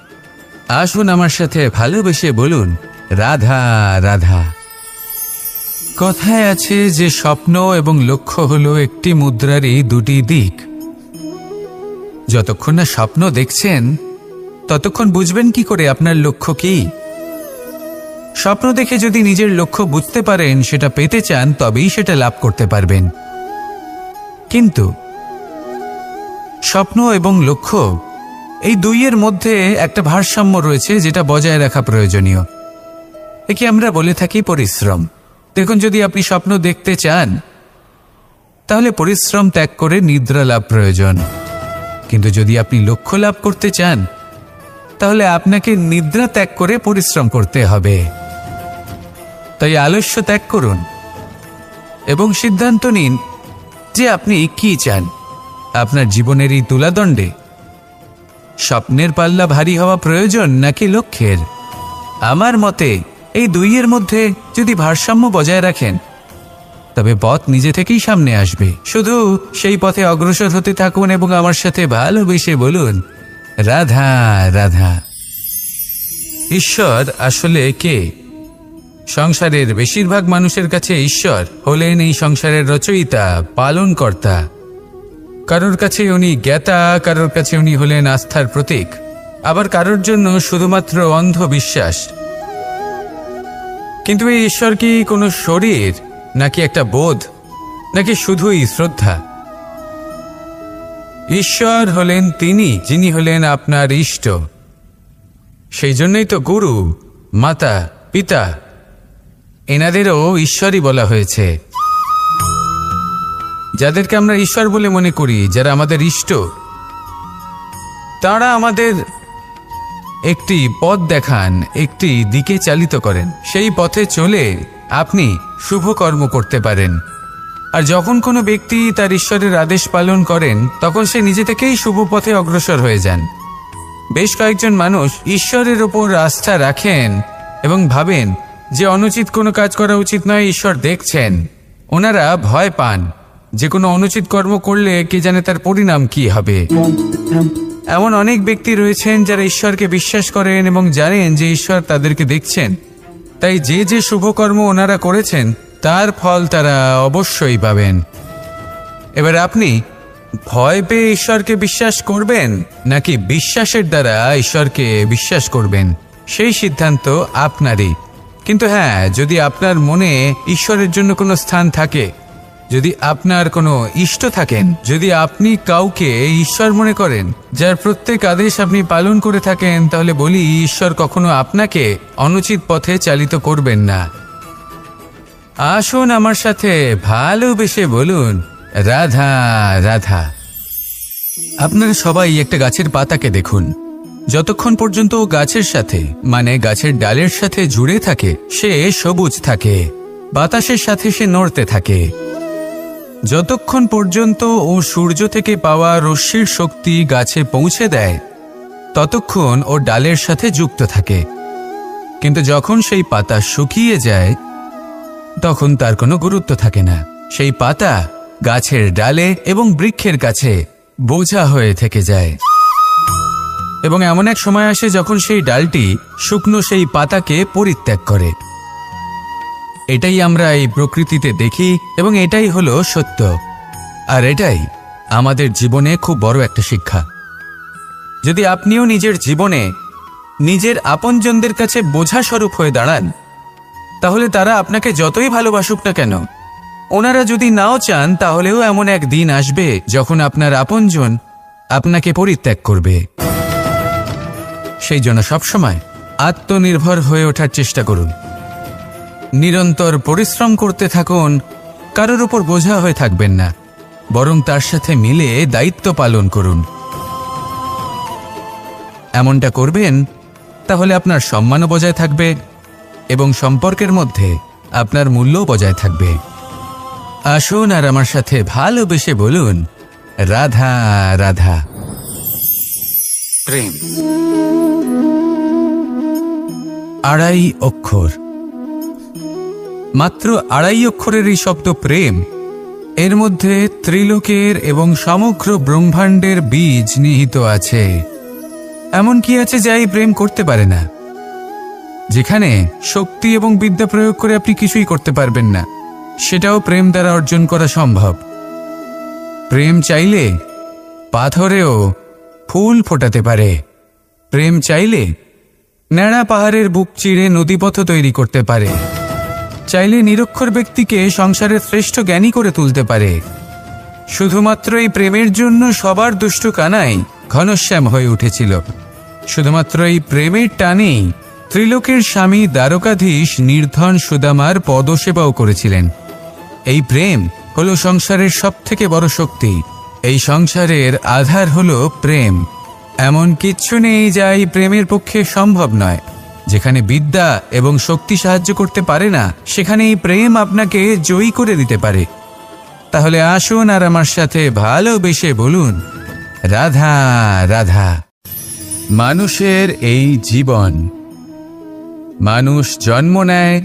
আসুন আমার সাথে ভালোবেসে বলুন, রাধা রাধা। কথায় আছে যে স্বপ্ন এবং লক্ষ্য হলো একটি মুদ্রারই দুটি দিক। যতক্ষণ না স্বপ্ন দেখছেন ততক্ষণ বুঝবেন কি করে আপনার লক্ষ্য কি। স্বপ্ন দেখে যদি নিজের লক্ষ্য বুঝতে পারেন, সেটা পেতে চান, তবেই সেটা লাভ করতে পারবেন। কিন্তু স্বপ্ন এবং লক্ষ্য এই দুইয়ের মধ্যে একটা ভারসাম্য রয়েছে যেটা বজায় রাখা প্রয়োজনীয়। একে আমরা বলে থাকি পরিশ্রম। দেখুন, যদি আপনি স্বপ্ন দেখতে চান তাহলে পরিশ্রম ত্যাগ করে নিদ্রা লাভ প্রয়োজন। কিন্তু যদি আপনি লক্ষ্য লাভ করতে চান তাহলে আপনাকে নিদ্রা ত্যাগ করে পরিশ্রম করতে হবে। তাই আলস্য ত্যাগ করুন এবং সিদ্ধান্ত নিন যে আপনি কি চান। আপনার জীবনের এই তুলাদণ্ডে স্বপ্নের পাল্লা ভারী হওয়া প্রয়োজন নাকি লক্ষ্যের? আমার মতে এই দুইয়ের মধ্যে যদি ভারসাম্য বজায় রাখেন তবে পথ নিজে থেকেই সামনে আসবে। শুধু সেই পথে অগ্রসর হতে থাকুন এবং আমার সাথে ভালোবেসে বলুন, রাধা রাধা। ঈশ্বর আসলে কে? সংসারের বেশিরভাগ মানুষের কাছে ঈশ্বর হলেন এই সংসারের রচয়িতা, পালনকর্তা। কারোর কাছে উনি জ্ঞাতা, কারোর কাছে উনি হলেন আস্থার প্রতীক, আবার কারোর জন্য শুধুমাত্র অন্ধবিশ্বাস। কিন্তু এই ঈশ্বর কি কোনো শরীর, নাকি একটা বোধ, নাকি শুধুই শ্রদ্ধা? ঈশ্বর হলেন তিনি যিনি হলেন আপনার ইষ্ট। সেই জন্যই তো গুরু, মাতা, পিতা এনাদেরও ঈশ্বরই বলা হয়েছে। যাদেরকে আমরা ঈশ্বর বলে মনে করি, যারা আমাদের ইষ্ট, তারা আমাদের একটি পথ দেখান, একটি দিকে চালিত করেন। সেই পথে চলে আপনি শুভ কর্ম করতে পারেন। আর যখন কোনো ব্যক্তি তার ঈশ্বরের আদেশ পালন করেন তখন সে নিজে থেকেই শুভ পথে অগ্রসর হয়ে যান। বেশ কয়েকজন মানুষ ঈশ্বরের ওপর আস্থা রাখেন এবং ভাবেন যে অনুচিত কোনো কাজ করা উচিত নয়, ঈশ্বর দেখছেন। ওনারা ভয় পান যে কোনো অনুচিত কর্ম করলে কে জানে তার পরিণাম কি হবে। এমন অনেক ব্যক্তি রয়েছেন যারা ঈশ্বরকে বিশ্বাস করেন এবং জানেন যে ঈশ্বর তাদেরকে দেখছেন। তাই যে যে শুভকর্ম ওনারা করেছেন তার ফল তারা অবশ্যই পাবেন। এবার আপনি ভয় পেয়ে ঈশ্বরকে বিশ্বাস করবেন নাকি বিশ্বাসের দ্বারা ঈশ্বরকে বিশ্বাস করবেন, সেই সিদ্ধান্ত আপনারই। কিন্তু হ্যাঁ, যদি আপনার মনে ঈশ্বরের জন্য কোনো স্থান থাকে, যদি আপনার কোনো ইষ্ট থাকেন, যদি আপনি কাউকে ঈশ্বর মনে করেন যার প্রত্যেক আদেশ আপনি পালন করে থাকেন, তাহলে বলি ঈশ্বর কখনো আপনাকে অনুচিত পথে চালিত করবেন না। আসুন আমার সাথে ভালোবেসে বলুন, রাধা রাধা। আপনারা সবাই একটা গাছের পাতাকে দেখুন। যতক্ষণ পর্যন্ত গাছের সাথে, মানে গাছের ডালের সাথে জুড়ে থাকে, সে সবুজ থাকে, বাতাসের সাথে সে নড়তে থাকে। যতক্ষণ পর্যন্ত ও সূর্য থেকে পাওয়া রশ্মির শক্তি গাছে পৌঁছে দেয় ততক্ষণ ও ডালের সাথে যুক্ত থাকে। কিন্তু যখন সেই পাতা শুকিয়ে যায় তখন তার কোনো গুরুত্ব থাকে না। সেই পাতা গাছের ডালে এবং বৃক্ষের কাছে বোঝা হয়ে থেকে যায়। এবং এমন এক সময় আসে যখন সেই ডালটি শুকনো সেই পাতাকে পরিত্যাগ করে। এটাই আমরা এই প্রকৃতিতে দেখি এবং এটাই হলো সত্য। আর এটাই আমাদের জীবনে খুব বড় একটা শিক্ষা। যদি আপনিও নিজের জীবনে নিজের আপনজনদের কাছে বোঝা স্বরূপ হয়ে দাঁড়ান, তাহলে তারা আপনাকে যতই ভালোবাসুক না কেন, ওনারা যদি নাও চান তাহলেও এমন এক দিন আসবে যখন আপনার আপনজন আপনাকে পরিত্যাগ করবে। সেই জন্য সবসময় আত্মনির্ভর হয়ে ওঠার চেষ্টা করুন। নিরন্তর পরিশ্রম করতে থাকুন, কারোর উপর বোঝা হয়ে থাকবেন না, বরং তার সাথে মিলে দায়িত্ব পালন করুন। এমনটা করবেন তাহলে আপনার সম্মানও বজায় থাকবে এবং সম্পর্কের মধ্যে আপনার মূল্যও বজায় থাকবে। আসুন আর আমার সাথে ভালোবেসে বলুন, রাধা রাধা। প্রেম। 2.5 অক্ষর, মাত্র 2.5 অক্ষরের এই শব্দ প্রেম, এর মধ্যে ত্রিলোকের এবং সমগ্র ব্রহ্মাণ্ডের বীজ নিহিত আছে। এমন কি আছে যা এই প্রেম করতে পারে না? যেখানে শক্তি এবং বিদ্যা প্রয়োগ করে আপনি কিছুই করতে পারবেন না, সেটাও প্রেম দ্বারা অর্জন করা সম্ভব। প্রেম চাইলে পাথরেও ফুল ফোটাতে পারে। প্রেম চাইলে ন্যাড়া পাহাড়ের বুক চিরে নদীপথ তৈরি করতে পারে। চাইলে নিরক্ষর ব্যক্তিকে সংসারের শ্রেষ্ঠ জ্ঞানী করে তুলতে পারে। শুধুমাত্র এই প্রেমের জন্য সবার দুষ্টু কানাই ঘনশ্যাম হয়ে উঠেছিল। শুধুমাত্র এই প্রেমের টানেই ত্রিলোকের স্বামী দ্বারকাধীশ নির্ধন সুদামার পদসেবাও করেছিলেন। এই প্রেম হলো সংসারের সবথেকে বড় শক্তি। এই সংসারের আধার হলো প্রেম। এমন কিচ্ছু নেই যা এই প্রেমের পক্ষে সম্ভব নয়। যেখানে বিদ্যা এবং শক্তি সাহায্য করতে পারে না, সেখানে এই প্রেম আপনাকে জয়ী করে দিতে পারে। তাহলে আসুন আর আমার সাথে ভালোবেসে বলুন, রাধা রাধা। মানুষের এই জীবন, মানুষ জন্ম নেয়,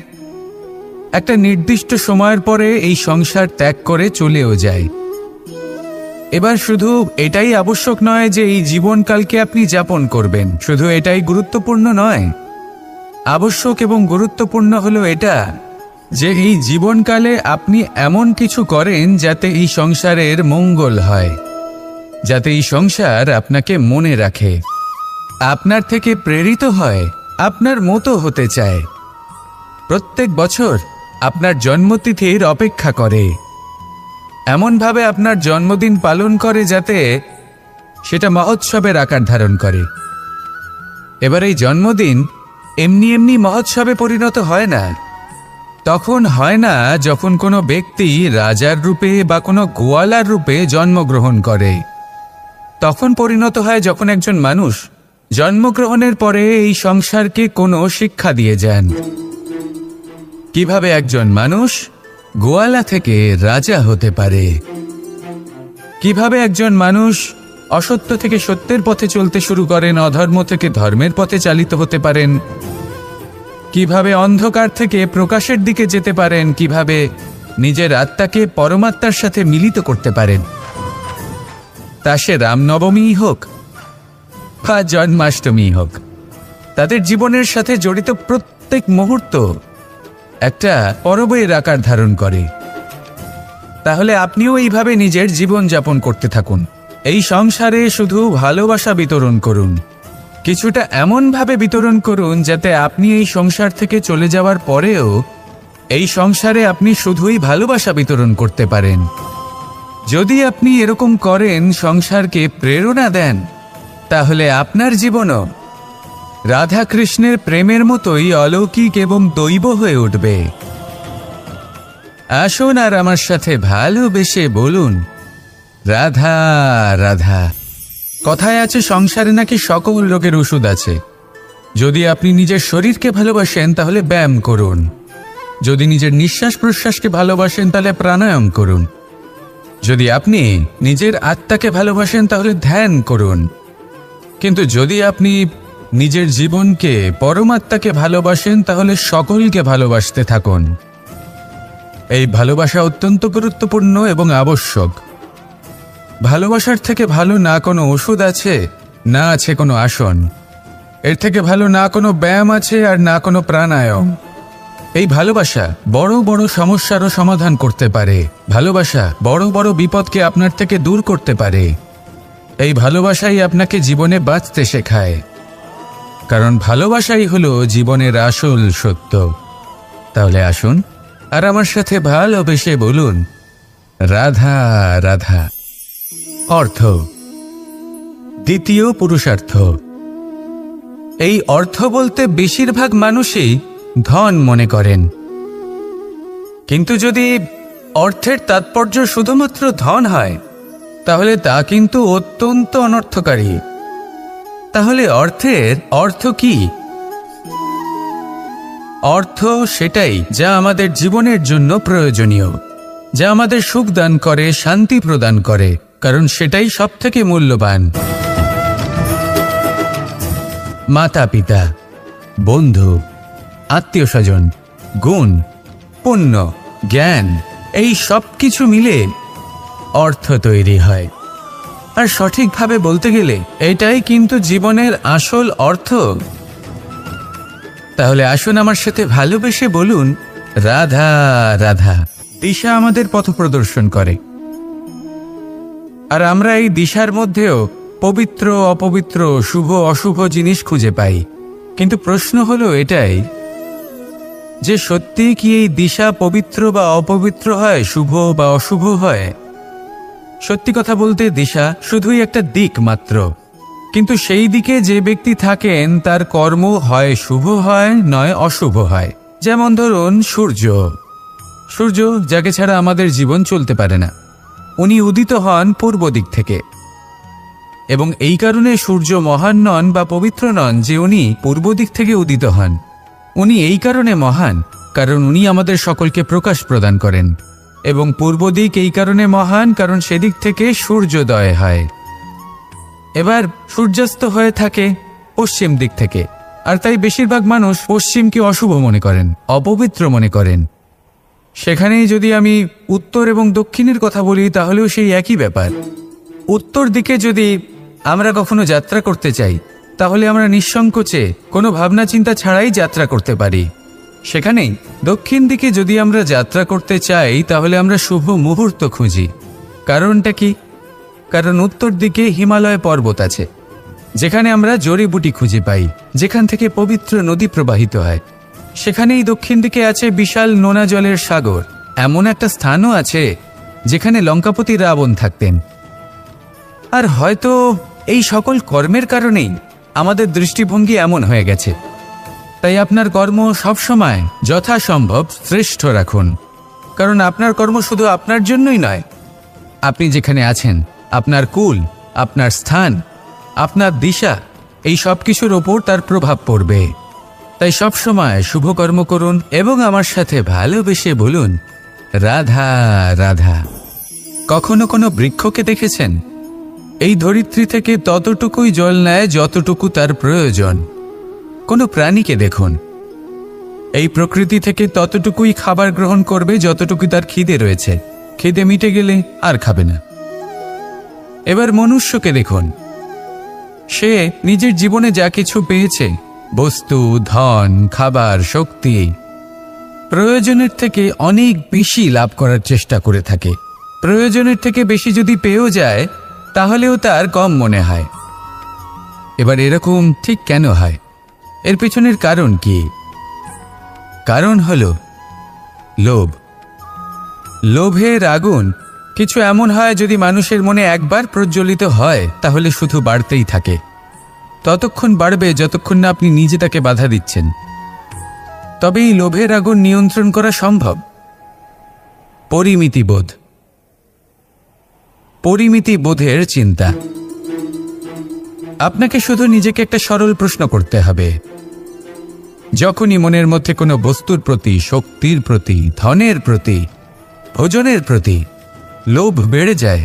একটা নির্দিষ্ট সময়ের পরে এই সংসার ত্যাগ করে চলেও যায়। এবার শুধু এটাই আবশ্যক নয় যে এই জীবনকালকে আপনি যাপন করবেন, শুধু এটাই গুরুত্বপূর্ণ নয়। আবশ্যক এবং গুরুত্বপূর্ণ হলো এটা যে এই জীবনকালে আপনি এমন কিছু করেন যাতে এই সংসারের মঙ্গল হয়, যাতে এই সংসার আপনাকে মনে রাখে, আপনার থেকে প্রেরিত হয়, আপনার মতো হতে চায়। প্রত্যেক বছর আপনার জন্মতিথির অপেক্ষা করে, এমনভাবে আপনার জন্মদিন পালন করে যাতে সেটা মহোৎসবের আকার ধারণ করে। এবার এই জন্মদিন এমনি এমনি মহোৎসবে পরিণত হয় না। তখন হয় না যখন কোনো ব্যক্তি রাজার রূপে বা কোনো গোয়ালার রূপে জন্মগ্রহণ করে। তখন পরিণত হয় যখন একজন মানুষ জন্মগ্রহণের পরে এই সংসারকে কোনো শিক্ষা দিয়ে যান। কিভাবে একজন মানুষ গোয়ালা থেকে রাজা হতে পারে, কিভাবে একজন মানুষ অসত্য থেকে সত্যের পথে চলতে শুরু করেন, অধর্ম থেকে ধর্মের পথে চালিত হতে পারেন, কিভাবে অন্ধকার থেকে প্রকাশের দিকে যেতে পারেন, কিভাবে নিজের আত্মাকে পরমাত্মার সাথে মিলিত করতে পারেন। তা সে রামনবমী হোক বা জন্মাষ্টমী হোক, তাদের জীবনের সাথে জড়িত প্রত্যেক মুহূর্ত একটা পরবের আকার ধারণ করে। তাহলে আপনিও এইভাবে নিজের জীবন যাপন করতে থাকুন। এই সংসারে শুধু ভালোবাসা বিতরণ করুন, কিছুটা এমনভাবে বিতরণ করুন যাতে আপনি এই সংসার থেকে চলে যাওয়ার পরেও এই সংসারে আপনি শুধুই ভালোবাসা বিতরণ করতে পারেন। যদি আপনি এরকম করেন, সংসারকে প্রেরণা দেন, তাহলে আপনার জীবনও রাধা কৃষ্ণের প্রেমের মতোই অলৌকিক এবং দৈব হয়ে উঠবে। আসুন আর আমার সাথে ভালোবেসে বলুন, রাধা রাধা। কথায় আছে সংসারে নাকি সকল রোগের ওষুধ আছে। যদি আপনি নিজের শরীরকে ভালোবাসেন তাহলে ব্যায়াম করুন, যদি নিজের নিঃশ্বাস প্রশ্বাসকে ভালোবাসেন তাহলে প্রাণায়াম করুন, যদি আপনি নিজের আত্মাকে ভালোবাসেন তাহলে ধ্যান করুন। কিন্তু যদি আপনি নিজের জীবনকে, পরমাত্মাকে ভালোবাসেন তাহলে সকলকে ভালোবাসতে থাকুন। এই ভালোবাসা অত্যন্ত গুরুত্বপূর্ণ এবং আবশ্যক। ভালোবাসার থেকে ভালো না কোনো ওষুধ আছে, না আছে কোনো আসন। এর থেকে ভালো না কোনো ব্যায়াম আছে আর না কোনো প্রাণায়াম। এই ভালোবাসা বড় বড় সমস্যারও সমাধান করতে পারে। ভালোবাসা বড় বড় বিপদকে আপনার থেকে দূর করতে পারে। এই ভালোবাসাই আপনাকে জীবনে বাঁচতে শেখায়, কারণ ভালোবাসাই হলো জীবনের আসল সত্য। তাহলে আসুন আর আমার সাথে ভালোবেসে বলুন, রাধা রাধা। অর্থ: দ্বিতীয় পুরুষার্থ। এই অর্থ বলতে বেশিরভাগ মানুষই ধন মনে করেন। কিন্তু যদি অর্থের তাৎপর্য শুধুমাত্র ধন হয়, তাহলে তা কিন্তু অত্যন্ত অনর্থকারী। তাহলে অর্থের অর্থ কি? অর্থ সেটাই যা আমাদের জীবনের জন্য প্রয়োজনীয়, যা আমাদের সুখ দান করে, শান্তি প্রদান করে, কারণ সেটাই সবথেকে মূল্যবান। মাতা পিতা, বন্ধু, আত্মীয় স্বজন, গুণ, পুণ্য, জ্ঞান, এই সব কিছু মিলে অর্থ তৈরি হয়। আর সঠিকভাবে বলতে গেলে এটাই কিন্তু জীবনের আসল অর্থ। তাহলে আসুন আমার সাথে ভালোবেসে বলুন, রাধা রাধা। দিশা আমাদের পথ প্রদর্শন করে, আর আমরা এই দিশার মধ্যেও পবিত্র অপবিত্র, শুভ অশুভ জিনিস খুঁজে পাই। কিন্তু প্রশ্ন হলো এটাই যে সত্যি কি এই দিশা পবিত্র বা অপবিত্র হয়, শুভ বা অশুভ হয়? সত্যি কথা বলতে দিশা শুধুই একটা দিক মাত্র, কিন্তু সেই দিকে যে ব্যক্তি থাকেন তার কর্ম হয় শুভ হয়, নয় অশুভ হয়। যেমন ধরুন সূর্য, যাকে ছাড়া আমাদের জীবন চলতে পারে না। উনি উদিত হন পূর্ব দিক থেকে, এবং এই কারণে সূর্য মহান নন বা পবিত্র নন যে উনি পূর্ব দিক থেকে উদিত হন। উনি এই কারণে মহান কারণ উনি আমাদের সকলকে প্রকাশ প্রদান করেন, এবং পূর্ব দিক এই কারণে মহান কারণ সেদিক থেকে সূর্যোদয় হয়। এবার সূর্যাস্ত হয়ে থাকে পশ্চিম দিক থেকে, আর তাই বেশিরভাগ মানুষ পশ্চিমকে অশুভ মনে করেন, অপবিত্র মনে করেন। সেখানেই যদি আমি উত্তর এবং দক্ষিণের কথা বলি, তাহলেও সেই একই ব্যাপার। উত্তর দিকে যদি আমরা কখনো যাত্রা করতে চাই, তাহলে আমরা নিঃসংকোচে কোনো ভাবনা চিন্তা ছাড়াই যাত্রা করতে পারি। সেখানেই দক্ষিণ দিকে যদি আমরা যাত্রা করতে চাই, তাহলে আমরা শুভ মুহূর্ত খুঁজি। কারণটা কি? কারণ উত্তর দিকে হিমালয় পর্বত আছে, যেখানে আমরা জড়িবুটি খুঁজে পাই, যেখান থেকে পবিত্র নদী প্রবাহিত হয়। সেখানেই দক্ষিণ দিকে আছে বিশাল নোনা জলের সাগর। এমন একটা স্থানও আছে যেখানে লঙ্কাপতি রাবণ থাকতেন। আর হয়তো এই সকল কর্মের কারণেই আমাদের দৃষ্টিভঙ্গি এমন হয়ে গেছে। তাই আপনার কর্ম সবসময় যথাসম্ভব শ্রেষ্ঠ রাখুন, কারণ আপনার কর্ম শুধু আপনার জন্যই নয়। আপনি যেখানে আছেন, আপনার কুল, আপনার স্থান, আপনার দিশা, এই সব কিছুর ওপর তার প্রভাব পড়বে। তাই সবসময় শুভ কর্ম করুন এবং আমার সাথে ভালোবেসে বলুন, রাধা রাধা। কখনো কোনো বৃক্ষকে দেখেছেন? এই ধরিত্রী থেকে ততটুকুই জল নেয় যতটুকু তার প্রয়োজন। কোনো প্রাণীকে দেখুন, এই প্রকৃতি থেকে ততটুকুই খাবার গ্রহণ করবে যতটুকু তার খিদে রয়েছে। খিদে মিটে গেলে আর খাবে না। এবার মনুষ্যকে দেখুন, সে নিজের জীবনে যা কিছু পেয়েছে, বস্তু, ধন, খাবার, শক্তি, প্রয়োজনের থেকে অনেক বেশি লাভ করার চেষ্টা করে থাকে। প্রয়োজনের থেকে বেশি যদি পেয়েও যায়, তাহলেও তার কম মনে হয়। এবার এরকম ঠিক কেন হয়? এর পেছনের কারণ কি? কারণ হলো লোভ। লোভের আগুন কিছু এমন হয়, যদি মানুষের মনে একবার প্রজ্বলিত হয়, তাহলে শুধু বাড়তেই থাকে। ততক্ষণ বাড়বে যতক্ষণ না আপনি নিজে তাকে বাধা দিচ্ছেন। তবে এই লোভের আগুন নিয়ন্ত্রণ করা সম্ভব। পরিমিতিবোধ, পরিমিতিবোধের চিন্তা। আপনাকে শুধু নিজেকে একটা সরল প্রশ্ন করতে হবে। যখনই মনের মধ্যে কোনো বস্তুর প্রতি, শক্তির প্রতি, ধনের প্রতি, ভোজনের প্রতি লোভ বেড়ে যায়,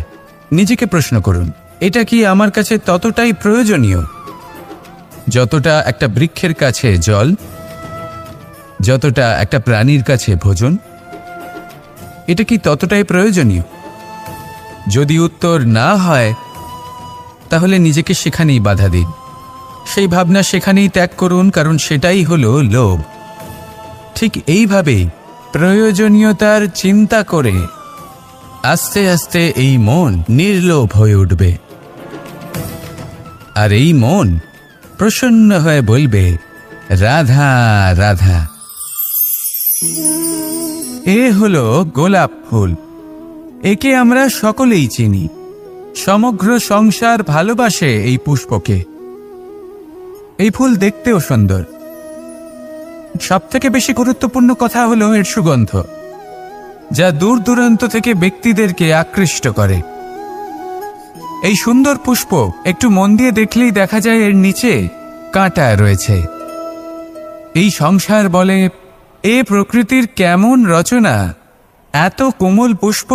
নিজেকে প্রশ্ন করুন, এটা কি আমার কাছে ততটাই প্রয়োজনীয় যতটা একটা বৃক্ষের কাছে জল, যতটা একটা প্রাণীর কাছে ভোজন? এটা কি ততটাই প্রয়োজনীয়? যদি উত্তর না হয়, তাহলে নিজেকে সেখানেই বাধা দিন। সেই ভাবনা সেখানেই ত্যাগ করুন, কারণ সেটাই হলো লোভ। ঠিক এইভাবেই প্রয়োজনীয়তার চিন্তা করে আস্তে আস্তে এই মন নির্লোভ হয়ে উঠবে, আর এই মন প্রসন্ন হয়ে বলবে, রাধা রাধা। এ হলো গোলাপ ফুল। একে আমরা সকলেই চিনি। সমগ্র সংসার ভালোবাসে এই পুষ্পকে। এই ফুল দেখতেও সুন্দর। সবথেকে বেশি গুরুত্বপূর্ণ কথা হলো এর সুগন্ধ, যা দূর দূরান্ত থেকে ব্যক্তিদেরকে আকৃষ্ট করে। এই সুন্দর পুষ্প একটু মন দিয়ে দেখলেই দেখা যায় এর নিচে কাঁটা রয়েছে। এই সংসার বলে, এ প্রকৃতির কেমন রচনা, এত কোমল পুষ্প,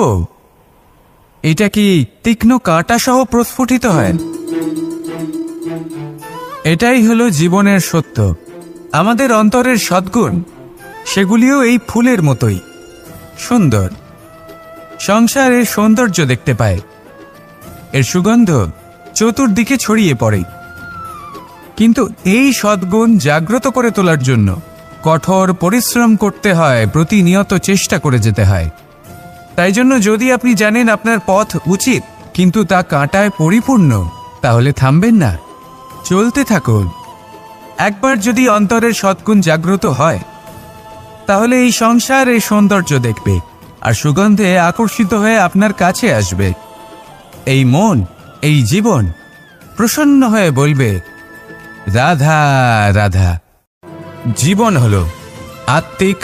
এটা কি তীক্ষ্ণ কাঁটা সহ প্রস্ফুটিত হয়? এটাই হলো জীবনের সত্য। আমাদের অন্তরের সদ্গুণ, সেগুলিও এই ফুলের মতোই সুন্দর। সংসারের সৌন্দর্য দেখতে পায়, এর সুগন্ধ চতুর্দিকে ছড়িয়ে পড়ে। কিন্তু এই সদ্গুণ জাগ্রত করে তোলার জন্য কঠোর পরিশ্রম করতে হয়, প্রতিনিয়ত চেষ্টা করে যেতে হয়। তাই জন্য যদি আপনি জানেন আপনার পথ উচিত কিন্তু তা কাঁটায় পরিপূর্ণ, তাহলে থামবেন না, চলতে থাকুন। একবার যদি অন্তরের সদ্গুণ জাগ্রত হয়, তাহলে এই সংসার এই সৌন্দর্য দেখবে আর সুগন্ধে আকর্ষিত হয়ে আপনার কাছে আসবে। এই মন, এই জীবন প্রসন্ন হয়ে বলবে, রাধা রাধা। জীবন হলো আত্মিক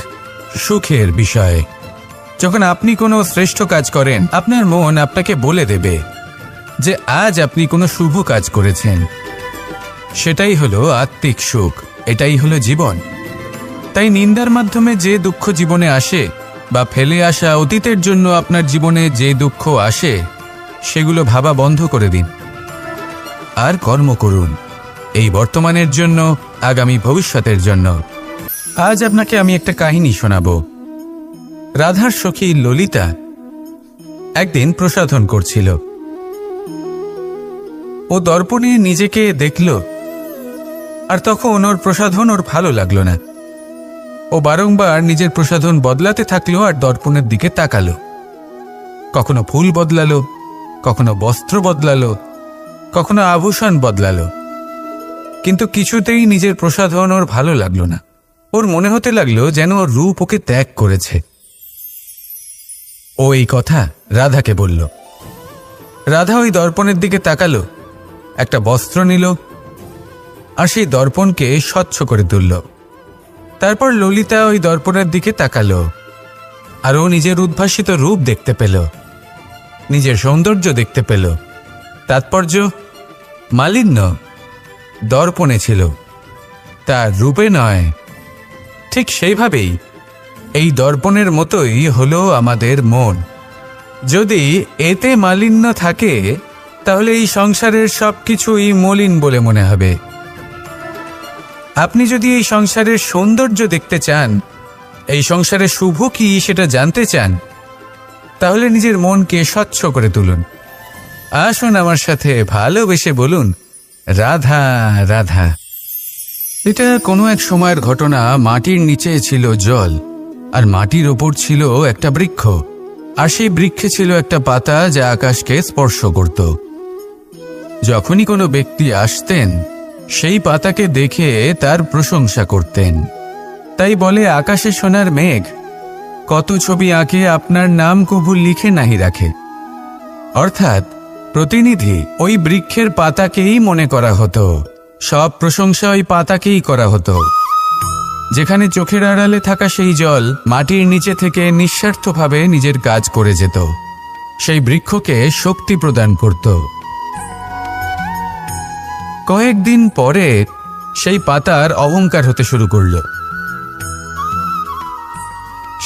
সুখের বিষয়। যখন আপনি কোনো শ্রেষ্ঠ কাজ করেন, আপনার মন আপনাকে বলে দেবে যে আজ আপনি কোনো শুভ কাজ করেছেন। সেটাই হলো আত্মিক সুখ, এটাই হলো জীবন। তাই নিন্দার মাধ্যমে যে দুঃখ জীবনে আসে বা ফেলে আসা অতীতের জন্য আপনার জীবনে যে দুঃখ আসে, সেগুলো ভাবা বন্ধ করে দিন আর কর্ম করুন, এই বর্তমানের জন্য, আগামী ভবিষ্যতের জন্য। আজ আপনাকে আমি একটা কাহিনী শোনাবো। রাধার সখী ললিতা একদিন প্রসাধন করছিল। ও দর্পণে নিজেকে দেখল, আর তখন ওর প্রসাধন ওর ভালো লাগলো না। ও বারংবার নিজের প্রসাধন বদলাতে থাকলো আর দর্পণের দিকে তাকালো। কখনো ফুল বদলালো, কখনো বস্ত্র বদলালো, কখনো আভূষণ বদলালো, কিন্তু কিছুতেই নিজের প্রসাধন ওর ভালো লাগলো না। ওর মনে হতে লাগলো যেন ওর রূপ ওকে ত্যাগ করেছে। ও এই কথা রাধাকে বলল। রাধা ওই দর্পণের দিকে তাকালো, একটা বস্ত্র নিল আর সেই দর্পণকে স্বচ্ছ করে তুলল। তারপর ললিতা ওই দর্পণের দিকে তাকালো আর ও নিজের উদ্ভাসিত রূপ দেখতে পেল, নিজের সৌন্দর্য দেখতে পেল। তাৎপর্য মালিন্য দর্পণে ছিল, তার রূপে নয়। ঠিক সেইভাবেই এই দর্পণের মতোই হলো আমাদের মন। যদি এতে মালিন্য থাকে, তাহলে এই সংসারের সবকিছুই মলিন বলে মনে হবে। আপনি যদি এই সংসারের সৌন্দর্য দেখতে চান, এই সংসারে শুভ কি সেটা জানতে চান, তাহলে নিজের মনকে স্বচ্ছ করে তুলুন। আসুন আমার সাথে ভালোবেসে বলুন, রাধা রাধা। এটা কোনো এক সময়ের ঘটনা। মাটির নিচে ছিল জল, আর মাটির ওপর ছিল একটা বৃক্ষ, আর সেই বৃক্ষে ছিল একটা পাতা যা আকাশকে স্পর্শ করত। যখনই কোনো ব্যক্তি আসতেন, সেই পাতাকে দেখে তার প্রশংসা করতেন। তাই বলে, আকাশে সোনার মেঘ কত ছবি আঁকে, আপনার নাম কবু লিখে নাহি রাখে। অর্থাৎ প্রতিনিধি ওই বৃক্ষের পাতাকেই মনে করা হতো, সব প্রশংসা ওই পাতাকেই করা হতো। যেখানে চোখের আড়ালে থাকা সেই জল মাটির নিচে থেকে নিঃস্বার্থভাবে নিজের কাজ করে যেত, সেই বৃক্ষকে শক্তি প্রদান করত। কয়েকদিন পরে সেই পাতার অহংকার হতে শুরু করল।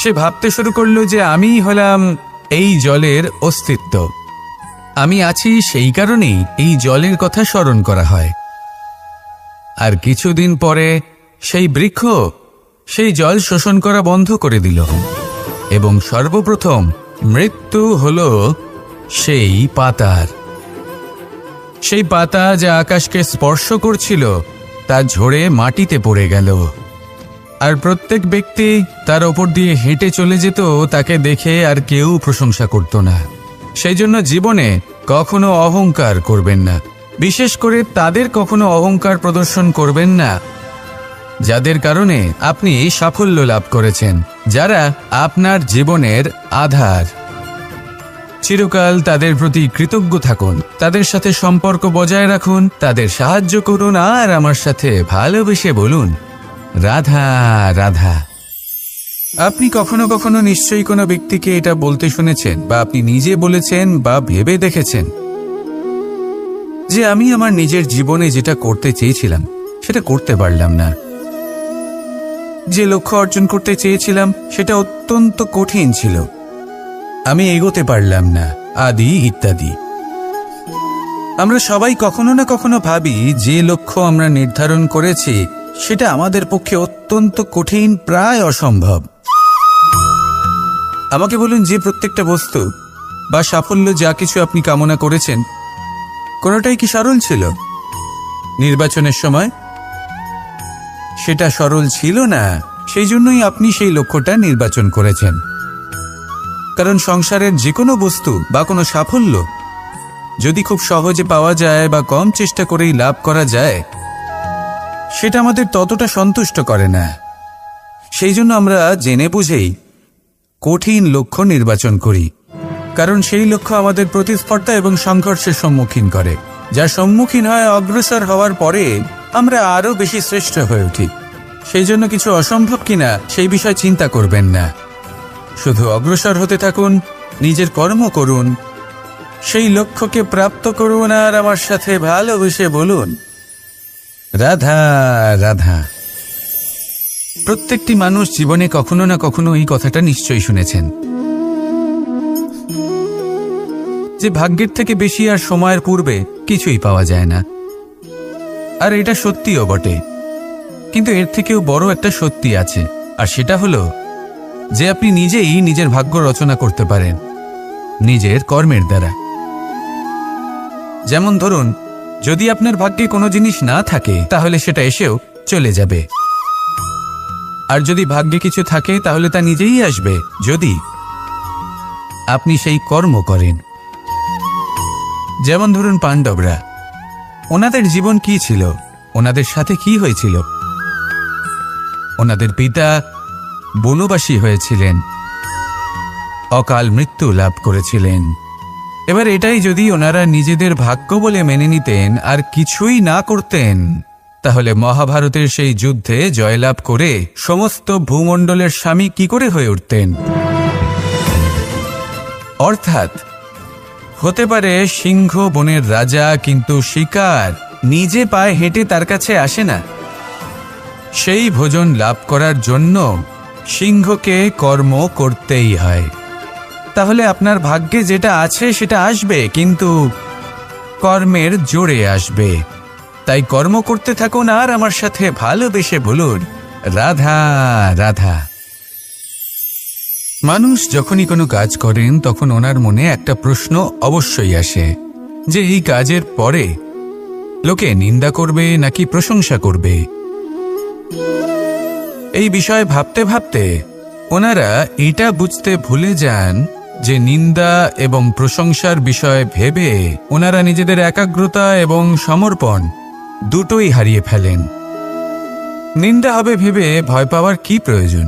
সে ভাবতে শুরু করল যে আমিই হলাম এই জলের অস্তিত্ব, আমি আছি, সেই কারণেই এই জলের কথা স্মরণ করা হয়। আর কিছুদিন পরে সেই বৃক্ষ সেই জল শোষণ করা বন্ধ করে দিল, এবং সর্বপ্রথম মৃত্যু হল সেই পাতার। সেই পাতা যা আকাশকে স্পর্শ করছিল তা ঝরে মাটিতে পড়ে গেল, আর প্রত্যেক ব্যক্তি তার ওপর দিয়ে হেঁটে চলে যেত, তাকে দেখে আর কেউ প্রশংসা করত না। সেই জন্য জীবনে কখনো অহংকার করবেন না, বিশেষ করে তাদের কখনো অহংকার প্রদর্শন করবেন না যাদের কারণে আপনি সাফল্য লাভ করেছেন, যারা আপনার জীবনের আধার। চিরকাল তাদের প্রতি কৃতজ্ঞ থাকুন, তাদের সাথে সম্পর্ক বজায় রাখুন, তাদের সাহায্য করুন আর আমার সাথে ভালোবেসে বলুন, রাধা রাধা। আপনি কখনো কখনো নিশ্চয়ই কোনো ব্যক্তিকে এটা বলতে শুনেছেন, বা আপনি নিজে বলেছেন বা ভেবে দেখেছেন যে আমি আমার নিজের জীবনে যেটা করতে চেয়েছিলাম সেটা করতে পারলাম না, যে লক্ষ্য অর্জন করতে চেয়েছিলাম সেটা অত্যন্ত কঠিন ছিল, আমি এগোতে পারলাম না, আদি ইত্যাদি। আমরা সবাই কখনো না কখনো ভাবি যে লক্ষ্য আমরা নির্ধারণ করেছি সেটা আমাদের পক্ষে অত্যন্ত কঠিন, প্রায় অসম্ভব। আমাকে বলুন, যে প্রত্যেকটা বস্তু বা সাফল্য যা কিছু আপনি কামনা করেছেন কোনোটাই কি সরল ছিল? নির্বাচনের সময় সেটা সরল ছিল না, সেই জন্যই আপনি সেই লক্ষ্যটা নির্বাচন করেছেন। কারণ সংসারের যে কোনো বস্তু বা কোনো সাফল্য যদি খুব সহজে পাওয়া যায় বা কম চেষ্টা করেই লাভ করা যায়, সেটা আমাদের ততটা সন্তুষ্ট করে না। সেই জন্য আমরা জেনে বুঝেই কঠিন লক্ষ্য নির্বাচন করি, কারণ সেই লক্ষ্য আমাদের প্রতিস্পর্ধা এবং সংঘর্ষের সম্মুখীন করে, যার সম্মুখীন হয় অগ্রসর হওয়ার পরে আমরা আরও বেশি শ্রেষ্ঠ হয়ে উঠি। সেই জন্য কিছু অসম্ভব কিনা সেই বিষয় চিন্তা করবেন না, শুধু অগ্রসর হতে থাকুন, নিজের কর্ম করুন, সেই লক্ষ্যকে প্রাপ্ত করুন আর আমার সাথে ভালোবেসে বলুন, রাধা রাধা। প্রত্যেকটি মানুষ জীবনে কখনো না কখনো এই কথাটা নিশ্চয়ই শুনেছেন যে ভাগ্যের থেকে বেশি আর সময়ের পূর্বে কিছুই পাওয়া যায় না। আর এটা সত্যিও বটে, কিন্তু এর থেকেও বড় একটা সত্যি আছে, আর সেটা হলো যে আপনি নিজেই নিজের ভাগ্য রচনা করতে পারেন নিজের কর্মের দ্বারা। যেমন ধরুন, যদি আপনার ভাগ্যে কোনো জিনিস না থাকে তাহলে সেটা এসেও চলে যাবে, আর যদি ভাগ্যে কিছু থাকে তাহলে তা নিজেই আসবে, যদি আপনি সেই কর্ম করেন। যেমন ধরুন পাণ্ডবরা, ওনাদের জীবন কি ছিল, ওনাদের সাথে কি হয়েছিল? ওনাদের পিতা বনবাসী হয়েছিলেন, অকাল মৃত্যু লাভ করেছিলেন। এবার এটাই যদি ওনারা নিজেদের ভাগ্য বলে মেনে নিতেন আর কিছুই না করতেন, তাহলে মহাভারতের সেই যুদ্ধে জয়লাভ করে সমস্ত ভূমণ্ডলের স্বামী কি করে হয়ে উঠতেন? অর্থাৎ হতে পারে সিংহ বনের রাজা, কিন্তু শিকার নিজে পায়ে হেঁটে তার কাছে আসে না। সেই ভোজন লাভ করার জন্য সিংহকে কর্ম করতেই হয়। তাহলে আপনার ভাগ্যে যেটা আছে সেটা আসবে, কিন্তু কর্মের জোরে আসবে। তাই কর্ম করতে থাকুন আর আমার সাথে ভালোবেসে বলুন, রাধা রাধা। মানুষ যখনই কোনো কাজ করেন তখন ওনার মনে একটা প্রশ্ন অবশ্যই আসে যে এই কাজের পরে লোকে নিন্দা করবে নাকি প্রশংসা করবে। এই বিষয়ে ভাবতে ভাবতে ওনারা এটা বুঝতে ভুলে যান যে নিন্দা এবং প্রশংসার বিষয় ভেবে ওনারা নিজেদের একাগ্রতা এবং সমর্পণ দুটোই হারিয়ে ফেলেন। নিন্দা হবে ভেবে ভয় পাওয়ার কি প্রয়োজন?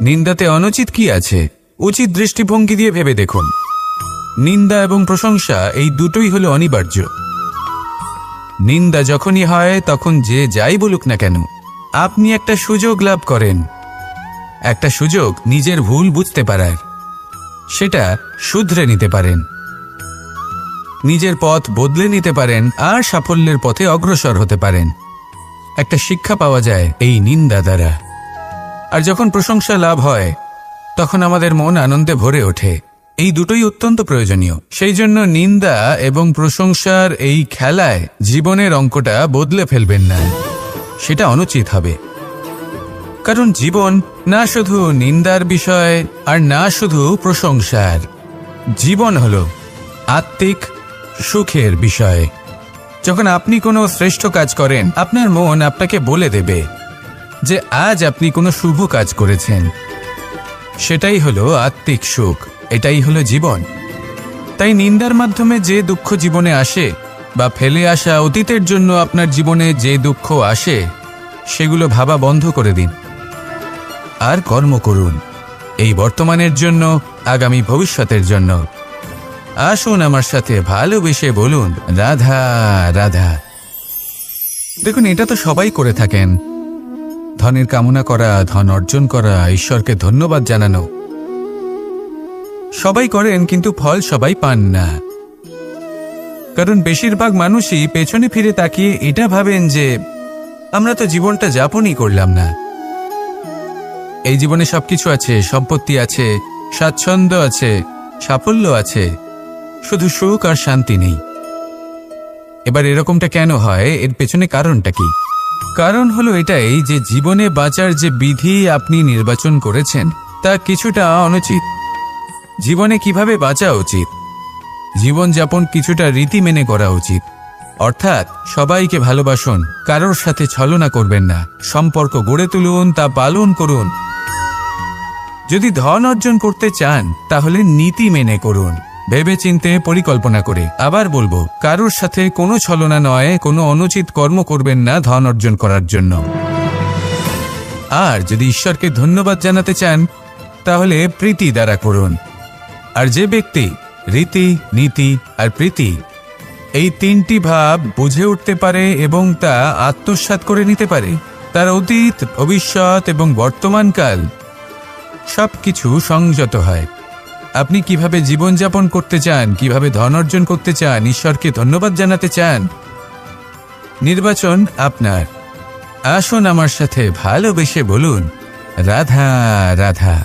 নিন্দাতে অনুচিত কি আছে? উচিত দৃষ্টিভঙ্গি দিয়ে ভেবে দেখুন। নিন্দা এবং প্রশংসা এই দুটোই হলো অনিবার্য। নিন্দা যখনই হয় তখন যে যাই বলুক না কেন, আপনি একটা সুযোগ লাভ করেন, একটা সুযোগ নিজের ভুল বুঝতে পারার, সেটা শুধরে নিতে পারেন, নিজের পথ বদলে নিতে পারেন আর সাফল্যের পথে অগ্রসর হতে পারেন। একটা শিক্ষা পাওয়া যায় এই নিন্দা দ্বারা। আর যখন প্রশংসা লাভ হয় তখন আমাদের মন আনন্দে ভরে ওঠে। এই দুটোই অত্যন্ত প্রয়োজনীয়। সেই জন্য নিন্দা এবং প্রশংসার এই খেলায় জীবনের অঙ্কটা বদলে ফেলবেন না, সেটা অনুচিত হবে। কারণ জীবন না শুধু নিন্দার বিষয় আর না শুধু প্রশংসার, জীবন হলো আত্মিক সুখের বিষয়। যখন আপনি কোনো শ্রেষ্ঠ কাজ করেন, আপনার মন আপনাকে বলে দেবে যে আজ আপনি কোনো শুভ কাজ করেছেন। সেটাই হলো আত্মিক সুখ, এটাই হলো জীবন। তাই নিন্দার মাধ্যমে যে দুঃখ জীবনে আসে বা ফেলে আসা অতীতের জন্য আপনার জীবনে যে দুঃখ আসে, সেগুলো ভাবা বন্ধ করে দিন আর কর্ম করুন এই বর্তমানের জন্য, আগামী ভবিষ্যতের জন্য। আসুন আমার সাথে ভালোবেসে বলুন রাধা রাধা। দেখুন, এটা তো সবাই করে থাকেন। ধনের কামনা করা, ধন অর্জন করা, ঈশ্বরকে ধন্যবাদ জানানো, সবাই করেন, কিন্তু ফল সবাই পান না। কারণ বেশিরভাগ মানুষই পেছনে ফিরে তাকিয়ে এটা ভাবেন যে আমরা তো জীবনটা যাপনই করলাম না। এই জীবনে সবকিছু আছে, সম্পত্তি আছে, স্বাচ্ছন্দ্য আছে, সাফল্য আছে, শুধু সুখ আর শান্তি নেই। এবার এরকমটা কেন হয়? এর পেছনে কারণটা কি? কারণ হলো এটাই যে জীবনে বাঁচার যে বিধি আপনি নির্বাচন করেছেন তা কিছুটা অনুচিত। জীবনে কিভাবে বাঁচা উচিত, জীবনযাপন কিছুটা রীতি মেনে করা উচিত। অর্থাৎ সবাইকে ভালোবাসুন, কারোর সাথে ছলনা করবেন না, সম্পর্ক গড়ে তুলুন, তা পালন করুন। যদি ধন অর্জন করতে চান তাহলে নীতি মেনে করুন, ভেবেচিন্তে পরিকল্পনা করে। আবার বলবো, কারোর সাথে কোনো ছলনা নয়, কোনো অনুচিত কর্ম করবেন না ধন অর্জন করার জন্য। আর যদি ঈশ্বরকে ধন্যবাদ জানাতে চান তাহলে প্রীতি দ্বারা করুন। আর যে ব্যক্তি রীতি, নীতি আর প্রীতি এই তিনটি ভাব বুঝে উঠতে পারে এবং তা আত্মসাৎ করে নিতে পারে, তার অতীত, ভবিষ্যৎ এবং বর্তমানকাল সবকিছু সংযত হয়। আপনি কিভাবে জীবনযাপন করতে চান, কিভাবে ধন অর্জন করতে চান, ঈশ্বরকে ধন্যবাদ জানাতে চান, নির্বাচন আপনার। আসুন আমার সাথে ভালোবেসে বলুন রাধা রাধা।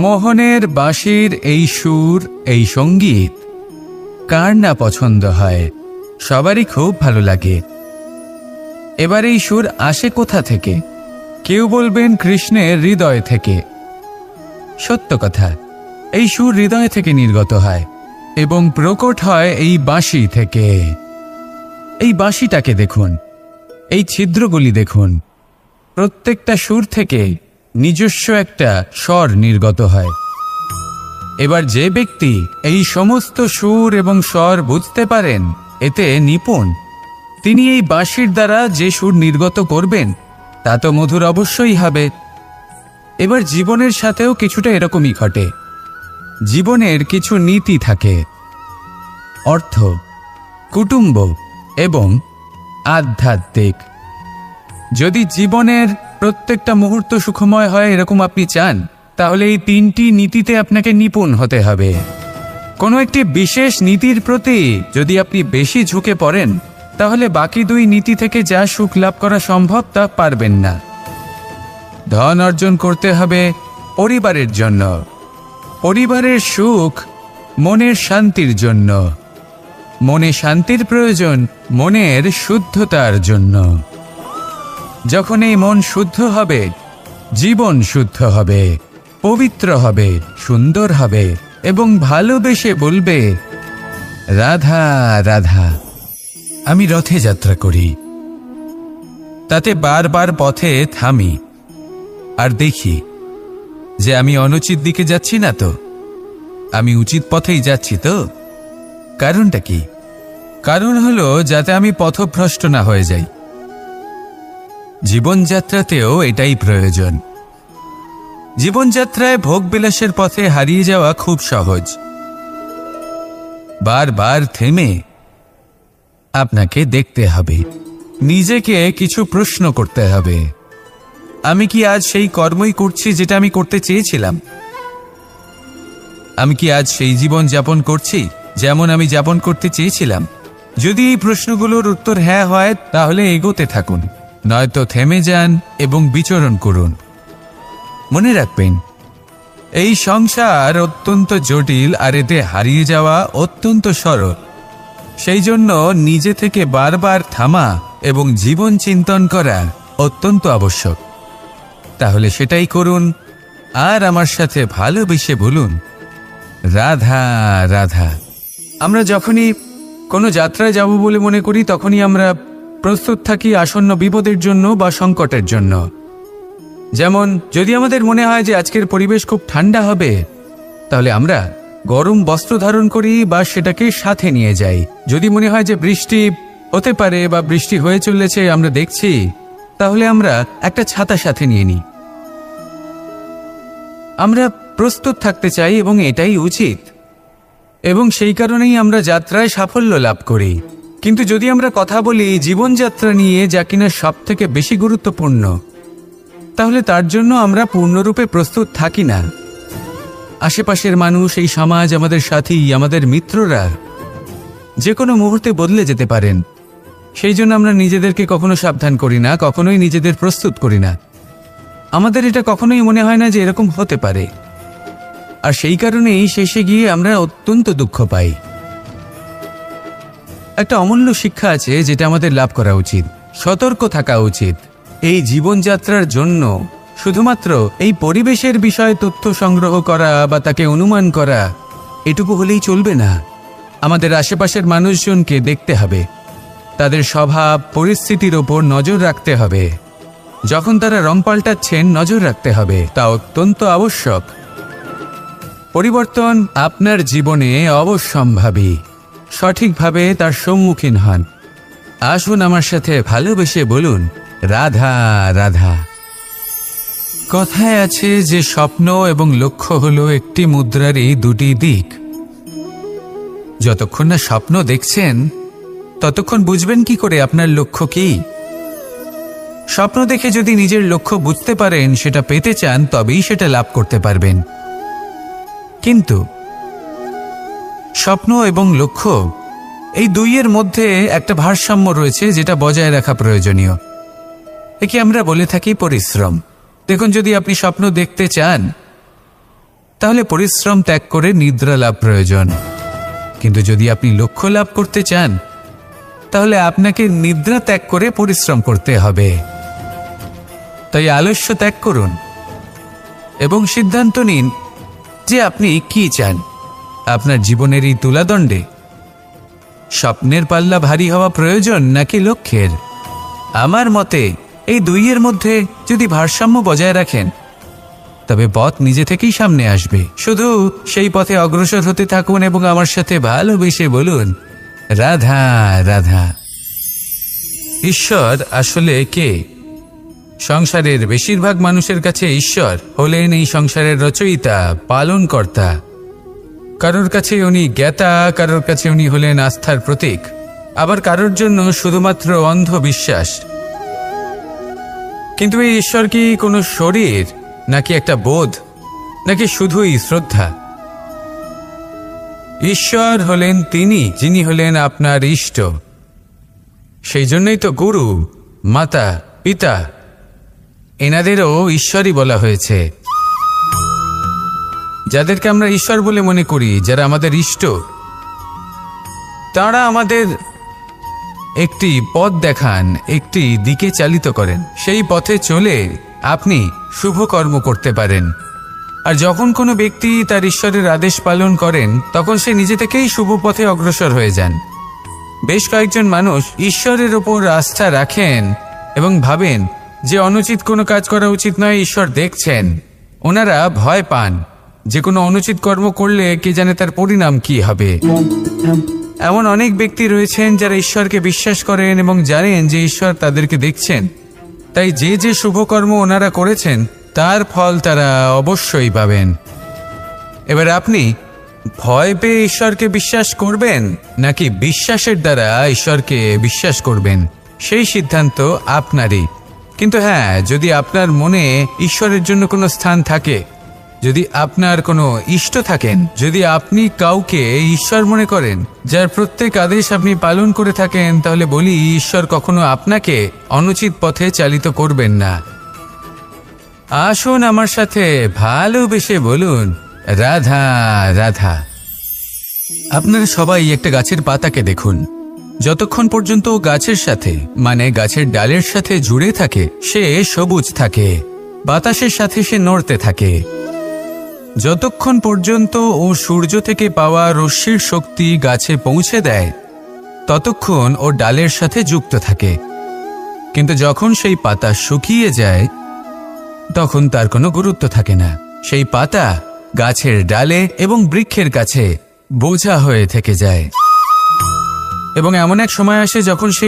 মোহনের বাঁশির এই সুর, এই সঙ্গীত কার না পছন্দ হয়? সবারই খুব ভালো লাগে। এবার এই সুর আসে কোথা থেকে? কেউ বলবেন কৃষ্ণের হৃদয় থেকে। সত্য কথা, এই সুর হৃদয় থেকে নির্গত হয় এবং প্রকট হয় এই বাঁশি থেকে। এই বাঁশিটাকে দেখুন, এই ছিদ্রগুলি দেখুন, প্রত্যেকটা সুর থেকে নিজস্ব একটা স্বর নির্গত হয়। এবার যে ব্যক্তি এই সমস্ত সুর এবং স্বর বুঝতে পারেন, এতে নিপুণ, তিনি এই বাঁশির দ্বারা যে সুর নির্গত করবেন তা তো মধুর অবশ্যই হবে। এবার জীবনের সাথেও কিছুটা এরকমই ঘটে। জীবনের কিছু নীতি থাকে, অর্থ, কুটুম্ব এবং আধ্যাত্মিক। যদি জীবনের প্রত্যেকটা মুহূর্ত সুখময় হয় এরকম আপনি চান, তাহলে এই তিনটি নীতিতে আপনাকে নিপুণ হতে হবে। কোনো একটি বিশেষ নীতির প্রতি যদি আপনি বেশি ঝুঁকে পড়েন, তাহলে বাকি দুই নীতি থেকে যা সুখ লাভ করা সম্ভব তা পারবেন না। ধন অর্জন করতে হবে পরিবারের জন্য, পরিবারের সুখ মনের শান্তির জন্য, মনে শান্তির প্রয়োজন মনের শুদ্ধতার জন্য। যখন এই মন শুদ্ধ হবে, জীবন শুদ্ধ হবে, পবিত্র হবে, সুন্দর হবে এবং ভালোবেসে বলবে রাধা রাধা। আমি রথে যাত্রা করি, তাতে বারবার পথে থামি আর দেখি যে আমি অনুচিত দিকে যাচ্ছি না তো, আমি উচিত পথেই যাচ্ছি তো। কারণটা কি? কারণ হলো যাতে আমি পথভ্রষ্ট না হয়ে যাই। জীবনযাত্রাতেও এটাই প্রয়োজন। জীবনযাত্রায় ভোগবিলাসের পথে হারিয়ে যাওয়া খুব সহজ। বারবার থেমে আপনাকে দেখতে হবে, নিজেকে কিছু প্রশ্ন করতে হবে। আমি কি আজ সেই কর্মই করছি যেটা আমি করতে চেয়েছিলাম? আমি কি আজ সেই জীবন যাপন করছি যেমন আমি যাপন করতে চেয়েছিলাম? যদি এই প্রশ্নগুলোর উত্তর হ্যাঁ হয় তাহলে এগোতে থাকুন, নয়তো থেমে যান এবং বিচরণ করুন। মনে রাখবেন, এই সংসার অত্যন্ত জটিল আর এতে হারিয়ে যাওয়া অত্যন্ত সরল। সেই জন্য নিজে থেকে বারবার থামা এবং জীবন চিন্তন করা অত্যন্ত আবশ্যক। তাহলে সেটাই করুন আর আমার সাথে ভালোবেসে বলুন রাধা রাধা। আমরা যখনই কোনো যাত্রায় যাব বলে মনে করি তখনই আমরা প্রস্তুত থাকি আসন্ন বিপদের জন্য বা সংকটের জন্য। যেমন যদি আমাদের মনে হয় যে আজকের পরিবেশ খুব ঠান্ডা হবে, তাহলে আমরা গরম বস্ত্র ধারণ করি বা সেটাকে সাথে নিয়ে যাই। যদি মনে হয় যে বৃষ্টি হতে পারে বা বৃষ্টি হয়ে চলেছে আমরা দেখছি, তাহলে আমরা একটা ছাতা সাথে নিয়ে নিই। আমরা প্রস্তুত থাকতে চাই এবং এটাই উচিত, এবং সেই কারণেই আমরা যাত্রায় সাফল্য লাভ করি। কিন্তু যদি আমরা কথা বলি জীবনযাত্রা নিয়ে, যা কিনা সব থেকে বেশি গুরুত্বপূর্ণ, তাহলে তার জন্য আমরা পূর্ণরূপে প্রস্তুত থাকি না। আশেপাশের মানুষ, এই সমাজ, আমাদের সাথী, আমাদের মিত্ররা যে কোনো মুহূর্তে বদলে যেতে পারেন। সেই জন্য আমরা নিজেদেরকে কখনো সাবধান করি না, কখনোই নিজেদের প্রস্তুত করি না। আমাদের এটা কখনোই মনে হয় না যে এরকম হতে পারে, আর সেই কারণেই শেষে গিয়ে আমরা অত্যন্ত দুঃখ পাই। একটা অমূল্য শিক্ষা আছে যেটা আমাদের লাভ করা উচিত। সতর্ক থাকা উচিত। এই জীবনযাত্রার জন্য শুধুমাত্র এই পরিবেশের বিষয়ে তথ্য সংগ্রহ করা বা তাকে অনুমান করা এটুকু হলেই চলবে না। আমাদের আশেপাশের মানুষজনকে দেখতে হবে, তাদের স্বভাব পরিস্থিতির ওপর নজর রাখতে হবে। যখন তারা রং পাল্টাচ্ছেন নজর রাখতে হবে, তা অত্যন্ত আবশ্যক। পরিবর্তন আপনার জীবনে অবশ্যম্ভাবী। সঠিকভাবে তার সম্মুখীন হন। আসুন আমার সাথে ভালোবেসে বলুন, রাধা রাধা। কথায় আছে যে স্বপ্ন এবং লক্ষ্য হলো একটি মুদ্রারই দুটি দিক। যতক্ষণ না স্বপ্ন দেখছেন ততক্ষণ বুঝবেন কি করে আপনার লক্ষ্য কি। স্বপ্ন দেখে যদি নিজের লক্ষ্য বুঝতে পারেন, সেটা পেতে চান, তবেই সেটা লাভ করতে পারবেন। কিন্তু স্বপ্ন এবং লক্ষ্য এই দুইয়ের মধ্যে একটা ভারসাম্য রয়েছে যেটা বজায় রাখা প্রয়োজনীয়। একে আমরা বলে থাকি পরিশ্রম। দেখুন, যদি আপনি স্বপ্ন দেখতে চান তাহলে পরিশ্রম ত্যাগ করে নিদ্রা লাভ প্রয়োজন। কিন্তু যদি আপনি লক্ষ্য লাভ করতে চান তাহলে আপনাকে নিদ্রা ত্যাগ করে পরিশ্রম করতে হবে। তাই আলস্য ত্যাগ করুন এবং সিদ্ধান্ত নিন যে আপনি কি চান। আপনার জীবনের এই তুলাদণ্ডে স্বপ্নের পাল্লা ভারী হওয়া প্রয়োজন নাকি লক্ষ্যের? আমার মতে এই দুইয়ের মধ্যে যদি ভারসাম্য বজায় রাখেন তবে পথ নিজে থেকেই সামনে আসবে। শুধু সেই পথে অগ্রসর হতে থাকুন এবং আমার সাথে ভালোবেসে বলুন, রাধা রাধা। ঈশ্বর আসলে কে? সংসারের বেশিরভাগ মানুষের কাছে ঈশ্বর হলেন এই সংসারের রচয়িতা, পালনকর্তা। কারোর কাছে উনি জ্ঞাতা, কারোর কাছে উনি হলেন আস্থার প্রতীক, আবার কারোর জন্য শুধুমাত্র অন্ধবিশ্বাস। কিন্তু এই ঈশ্বর কি কোনো শরীর, নাকি একটা বোধ, নাকি শুধুই শ্রদ্ধা? ঈশ্বর হলেন তিনি যিনি হলেন আপনার ইষ্ট। সেই জন্যই তো গুরু, মাতা, পিতা এনাদেরও ঈশ্বরই বলা হয়েছে। যাদেরকে আমরা ঈশ্বর বলে মনে করি, যারা আমাদের ইষ্ট, তারা আমাদের একটি পথ দেখান, একটি দিকে চালিত করেন। সেই পথে চলে আপনি শুভ কর্ম করতে পারেন। আর যখন কোনো ব্যক্তি তার ঈশ্বরের আদেশ পালন করেন তখন সে নিজে থেকেই শুভ পথে অগ্রসর হয়ে যান। বেশ কয়েকজন মানুষ ঈশ্বরের ওপর আস্থা রাখেন এবং ভাবেন যে অনুচিত কোনো কাজ করা উচিত নয়, ঈশ্বর দেখছেন। ওনারা ভয় পান যে কোনো অনুচিত কর্ম করলে কে জানে তার পরিণাম কি হবে। এমন অনেক ব্যক্তি রয়েছেন যারা ঈশ্বরকে বিশ্বাস করেন এবং জানেন যে ঈশ্বর তাদেরকে দেখছেন। তাই যে যে শুভকর্ম ওনারা করেছেন তার ফল তারা অবশ্যই পাবেন। এবার আপনি ভয় পেয়ে ঈশ্বরকে বিশ্বাস করবেন নাকি বিশ্বাসের দ্বারা ঈশ্বরকে বিশ্বাস করবেন, সেই সিদ্ধান্ত আপনারই। কিন্তু হ্যাঁ, যদি আপনার মনে ঈশ্বরের জন্য কোনো স্থান থাকে, যদি আপনার কোনো ইষ্ট থাকেন, যদি আপনি কাউকে ঈশ্বর মনে করেন, যার প্রত্যেক আদেশ আপনি পালন করে থাকেন, তাহলে বলি ঈশ্বর কখনো আপনাকে অনুচিত পথে চালিত করবেন না। আসুন আমার সাথে ভালোবেসে বলুন, রাধা রাধা। আপনারা সবাই একটা গাছের পাতাকে দেখুন। যতক্ষণ পর্যন্ত গাছের সাথে, মানে গাছের ডালের সাথে জুড়ে থাকে, সে সবুজ থাকে, বাতাসের সাথে সে নড়তে থাকে। যতক্ষণ পর্যন্ত ও সূর্য থেকে পাওয়া রশ্মির শক্তি গাছে পৌঁছে দেয় ততক্ষণ ও ডালের সাথে যুক্ত থাকে। কিন্তু যখন সেই পাতা শুকিয়ে যায় তখন তার কোনো গুরুত্ব থাকে না। সেই পাতা গাছের ডালে এবং বৃক্ষের কাছে বোঝা হয়ে থেকে যায়। এবং এমন এক সময় আসে যখন সে